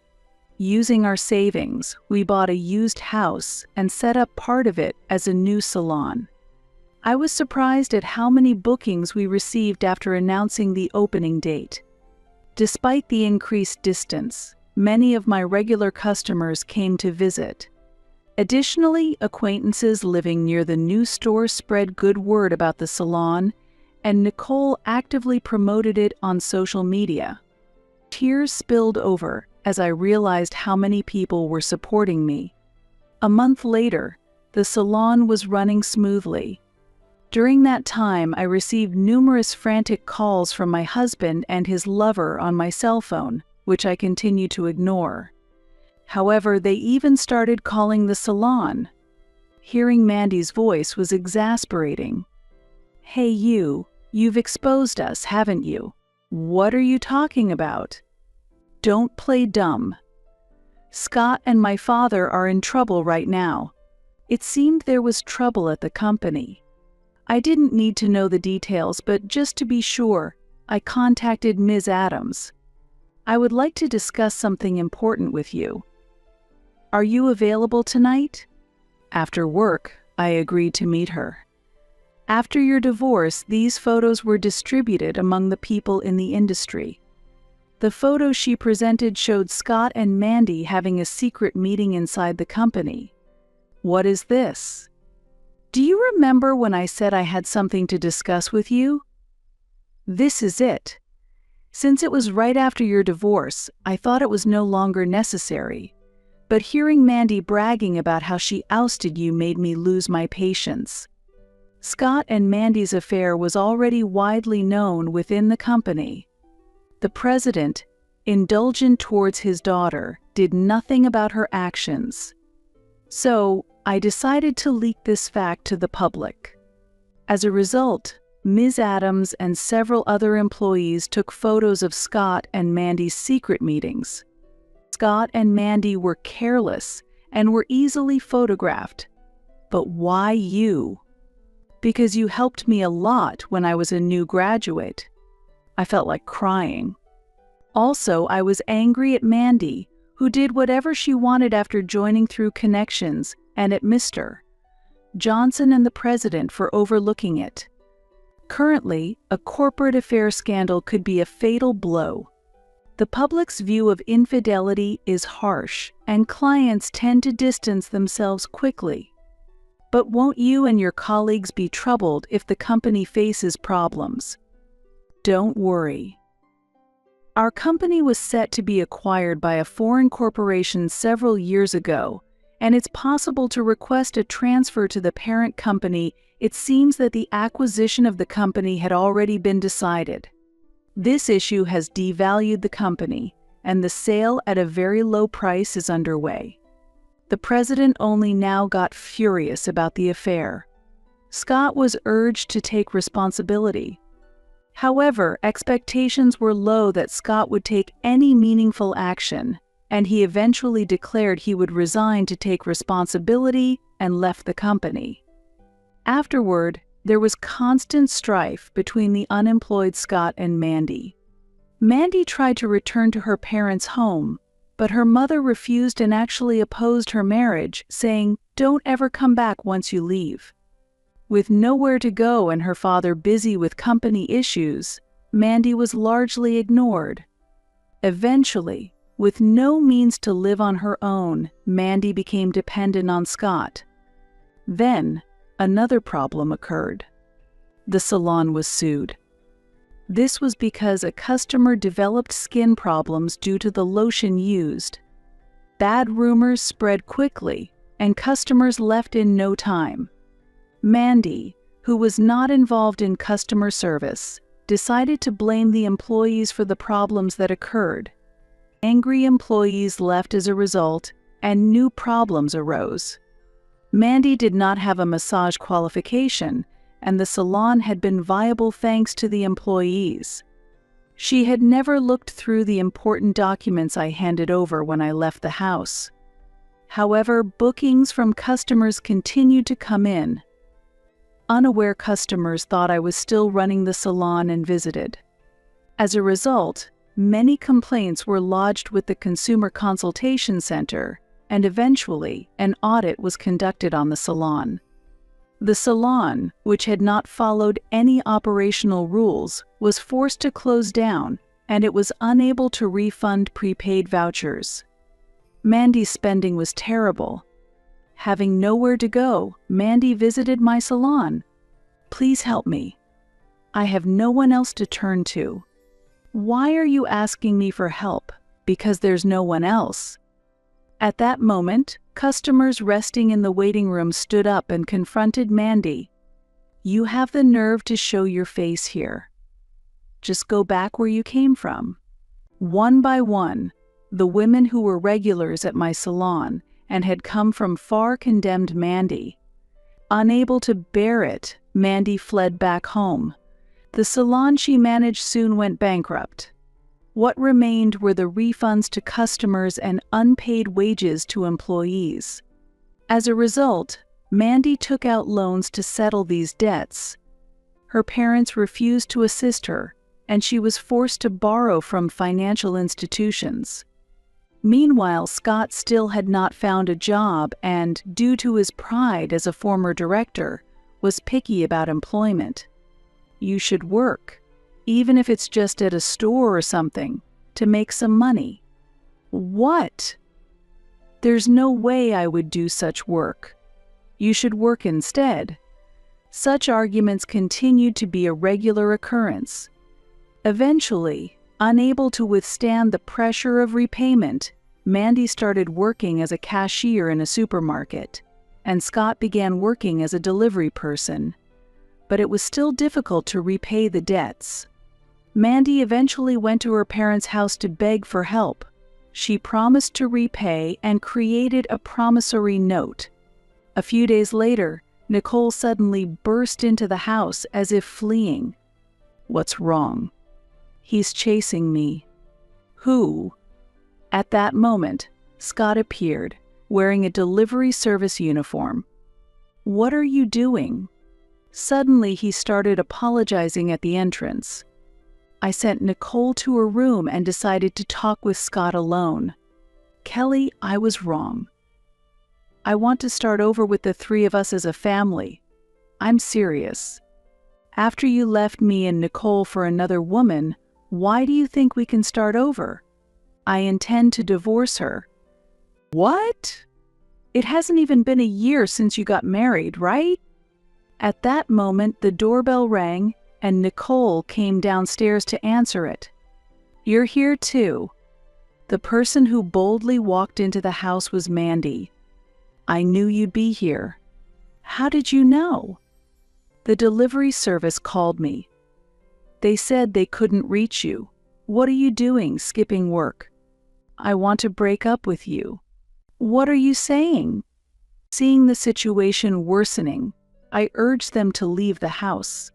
S2: Using our savings, we bought a used house and set up part of it as a new salon. I was surprised at how many bookings we received after announcing the opening date. Despite the increased distance, many of my regular customers came to visit. Additionally, acquaintances living near the new store spread good word about the salon, and Nicole actively promoted it on social media. Tears spilled over as I realized how many people were supporting me. A month later, the salon was running smoothly. During that time, I received numerous frantic calls from my husband and his lover on my cell phone, which I continued to ignore. However, they even started calling the salon. Hearing Mandy's voice was exasperating. "Hey you've exposed us, haven't you? What are you talking about? Don't play dumb. Scott and my father are in trouble right now." It seemed there was trouble at the company. I didn't need to know the details, but just to be sure, I contacted Ms. Adams. "I would like to discuss something important with you. Are you available tonight?" After work, I agreed to meet her. After your divorce, these photos were distributed among the people in the industry. The photo she presented showed Scott and Mandy having a secret meeting inside the company. What is this? Do you remember when I said I had something to discuss with you? This is it. Since it was right after your divorce, I thought it was no longer necessary. But hearing Mandy bragging about how she ousted you made me lose my patience. Scott and Mandy's affair was already widely known within the company. The president, indulgent towards his daughter, did nothing about her actions. So, I decided to leak this fact to the public. As a result, Ms. Adams and several other employees took photos of Scott and Mandy's secret meetings. Scott and Mandy were careless and were easily photographed. But why you? Because you helped me a lot when I was a new graduate. I felt like crying. Also, I was angry at Mandy, who did whatever she wanted after joining through connections, and at Mr. Johnson and the president for overlooking it. Currently, a corporate affair scandal could be a fatal blow. The public's view of infidelity is harsh, and clients tend to distance themselves quickly. But won't you and your colleagues be troubled if the company faces problems? Don't worry. Our company was set to be acquired by a foreign corporation several years ago, and it's possible to request a transfer to the parent company. It seems that the acquisition of the company had already been decided. This issue has devalued the company, and the sale at a very low price is underway. The president only now got furious about the affair. Scott was urged to take responsibility. However, expectations were low that Scott would take any meaningful action, and he eventually declared he would resign to take responsibility and left the company. Afterward, there was constant strife between the unemployed Scott and Mandy. Mandy tried to return to her parents' home, but her mother refused and actually opposed her marriage, saying, "Don't ever come back once you leave." With nowhere to go and her father busy with company issues, Mandy was largely ignored. Eventually, with no means to live on her own, Mandy became dependent on Scott. Then, another problem occurred. The salon was sued. This was because a customer developed skin problems due to the lotion used. Bad rumors spread quickly, and customers left in no time. Mandy, who was not involved in customer service, decided to blame the employees for the problems that occurred. Angry employees left as a result, and new problems arose. Mandy did not have a massage qualification, and the salon had been viable thanks to the employees. She had never looked through the important documents I handed over when I left the house. However, bookings from customers continued to come in. Unaware customers thought I was still running the salon and visited. As a result, many complaints were lodged with the Consumer Consultation Center, and eventually, an audit was conducted on the salon. The salon, which had not followed any operational rules, was forced to close down, and it was unable to refund prepaid vouchers. Mandy's spending was terrible. Having nowhere to go, Mandy visited my salon. "Please help me. I have no one else to turn to." "Why are you asking me for help? Because there's no one else." At that moment, customers resting in the waiting room stood up and confronted Mandy. "You have the nerve to show your face here. Just go back where you came from." One by one, the women who were regulars at my salon and had come from far condemned Mandy. Unable to bear it, Mandy fled back home. The salon she managed soon went bankrupt. What remained were the refunds to customers and unpaid wages to employees. As a result, Mandy took out loans to settle these debts. Her parents refused to assist her, and she was forced to borrow from financial institutions. Meanwhile, Scott still had not found a job and, due to his pride as a former director, was picky about employment. You should work, even if it's just at a store or something, to make some money. What? There's no way I would do such work. You should work instead. Such arguments continued to be a regular occurrence. Eventually, unable to withstand the pressure of repayment, Mandy started working as a cashier in a supermarket, and Scott began working as a delivery person. But it was still difficult to repay the debts. Mandy eventually went to her parents' house to beg for help. She promised to repay and created a promissory note. A few days later, Nicole suddenly burst into the house as if fleeing. "What's wrong?" "He's chasing me." "Who?" At that moment, Scott appeared, wearing a delivery service uniform. "What are you doing?" Suddenly, he started apologizing at the entrance. "I sent Nicole to her room and decided to talk with Scott alone. Kelly, I was wrong. I want to start over with the three of us as a family. I'm serious. After you left me and Nicole for another woman, why do you think we can start over? I intend to divorce her." "What? It hasn't even been a year since you got married, right?" At that moment, the doorbell rang, and Nicole came downstairs to answer it. "You're here too." The person who boldly walked into the house was Mandy. "I knew you'd be here." "How did you know?" "The delivery service called me. They said they couldn't reach you. What are you doing, skipping work?" "I want to break up with you." "What are you saying?" Seeing the situation worsening, I urged them to leave the house.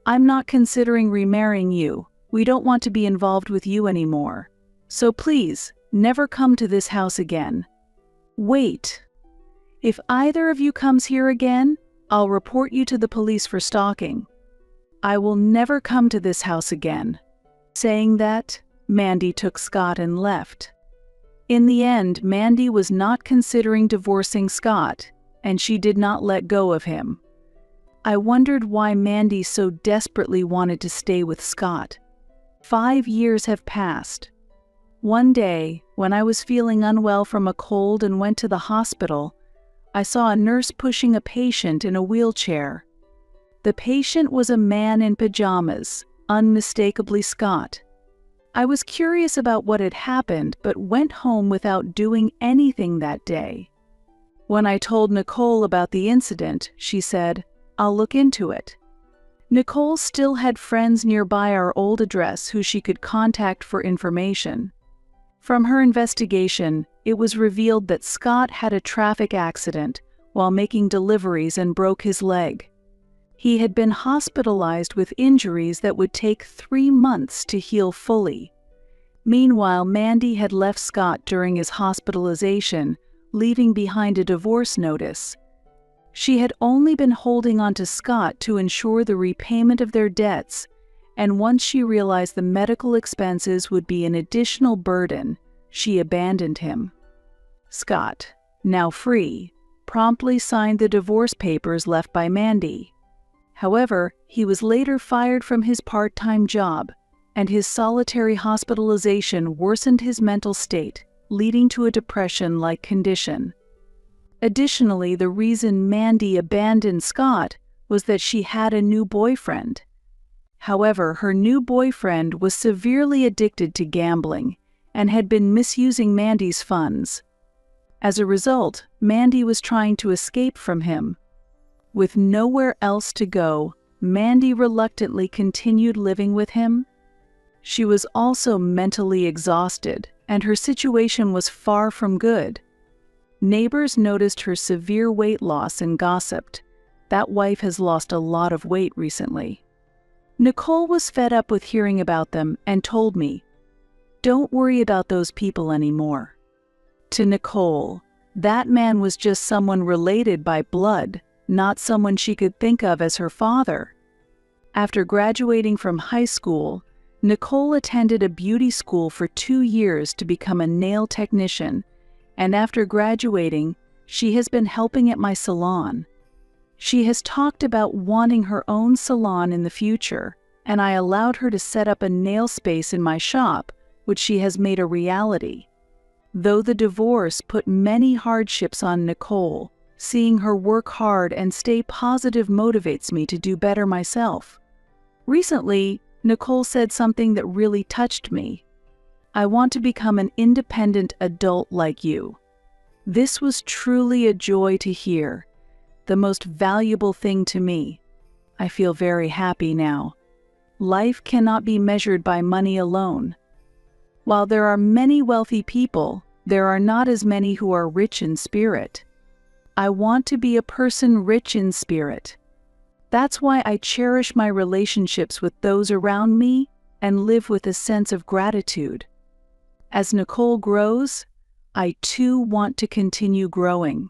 S2: "I'm not considering remarrying you. We don't want to be involved with you anymore. So please, never come to this house again." "Wait. If either of you comes here again, I'll report you to the police for stalking. I will never come to this house again." Saying that, Mandy took Scott and left. In the end, Mandy was not considering divorcing Scott, and she did not let go of him. I wondered why Mandy so desperately wanted to stay with Scott. 5 years have passed. One day, when I was feeling unwell from a cold and went to the hospital, I saw a nurse pushing a patient in a wheelchair. The patient was a man in pajamas, unmistakably Scott. I was curious about what had happened, but went home without doing anything that day. When I told Nicole about the incident, she said, "I'll look into it." Nicole still had friends nearby our old address who she could contact for information. From her investigation, it was revealed that Scott had a traffic accident while making deliveries and broke his leg. He had been hospitalized with injuries that would take 3 months to heal fully. Meanwhile, Mandy had left Scott during his hospitalization, leaving behind a divorce notice. She had only been holding on to Scott to ensure the repayment of their debts, and once she realized the medical expenses would be an additional burden, she abandoned him. Scott, now free, promptly signed the divorce papers left by Mandy. However, he was later fired from his part-time job, and his solitary hospitalization worsened his mental state, leading to a depression-like condition. Additionally, the reason Mandy abandoned Scott was that she had a new boyfriend. However, her new boyfriend was severely addicted to gambling and had been misusing Mandy's funds. As a result, Mandy was trying to escape from him. With nowhere else to go, Mandy reluctantly continued living with him. She was also mentally exhausted, and her situation was far from good. Neighbors noticed her severe weight loss and gossiped. That wife has lost a lot of weight recently. Nicole was fed up with hearing about them and told me, "Don't worry about those people anymore." To Nicole, that man was just someone related by blood, not someone she could think of as her father. After graduating from high school, Nicole attended a beauty school for 2 years to become a nail technician, and after graduating, she has been helping at my salon. She has talked about wanting her own salon in the future, and I allowed her to set up a nail space in my shop, which she has made a reality. Though the divorce put many hardships on Nicole, seeing her work hard and stay positive motivates me to do better myself. Recently, Nicole said something that really touched me. "I want to become an independent adult like you." This was truly a joy to hear, the most valuable thing to me. I feel very happy now. Life cannot be measured by money alone. While there are many wealthy people, there are not as many who are rich in spirit. I want to be a person rich in spirit. That's why I cherish my relationships with those around me and live with a sense of gratitude. As Nicole grows, I too want to continue growing.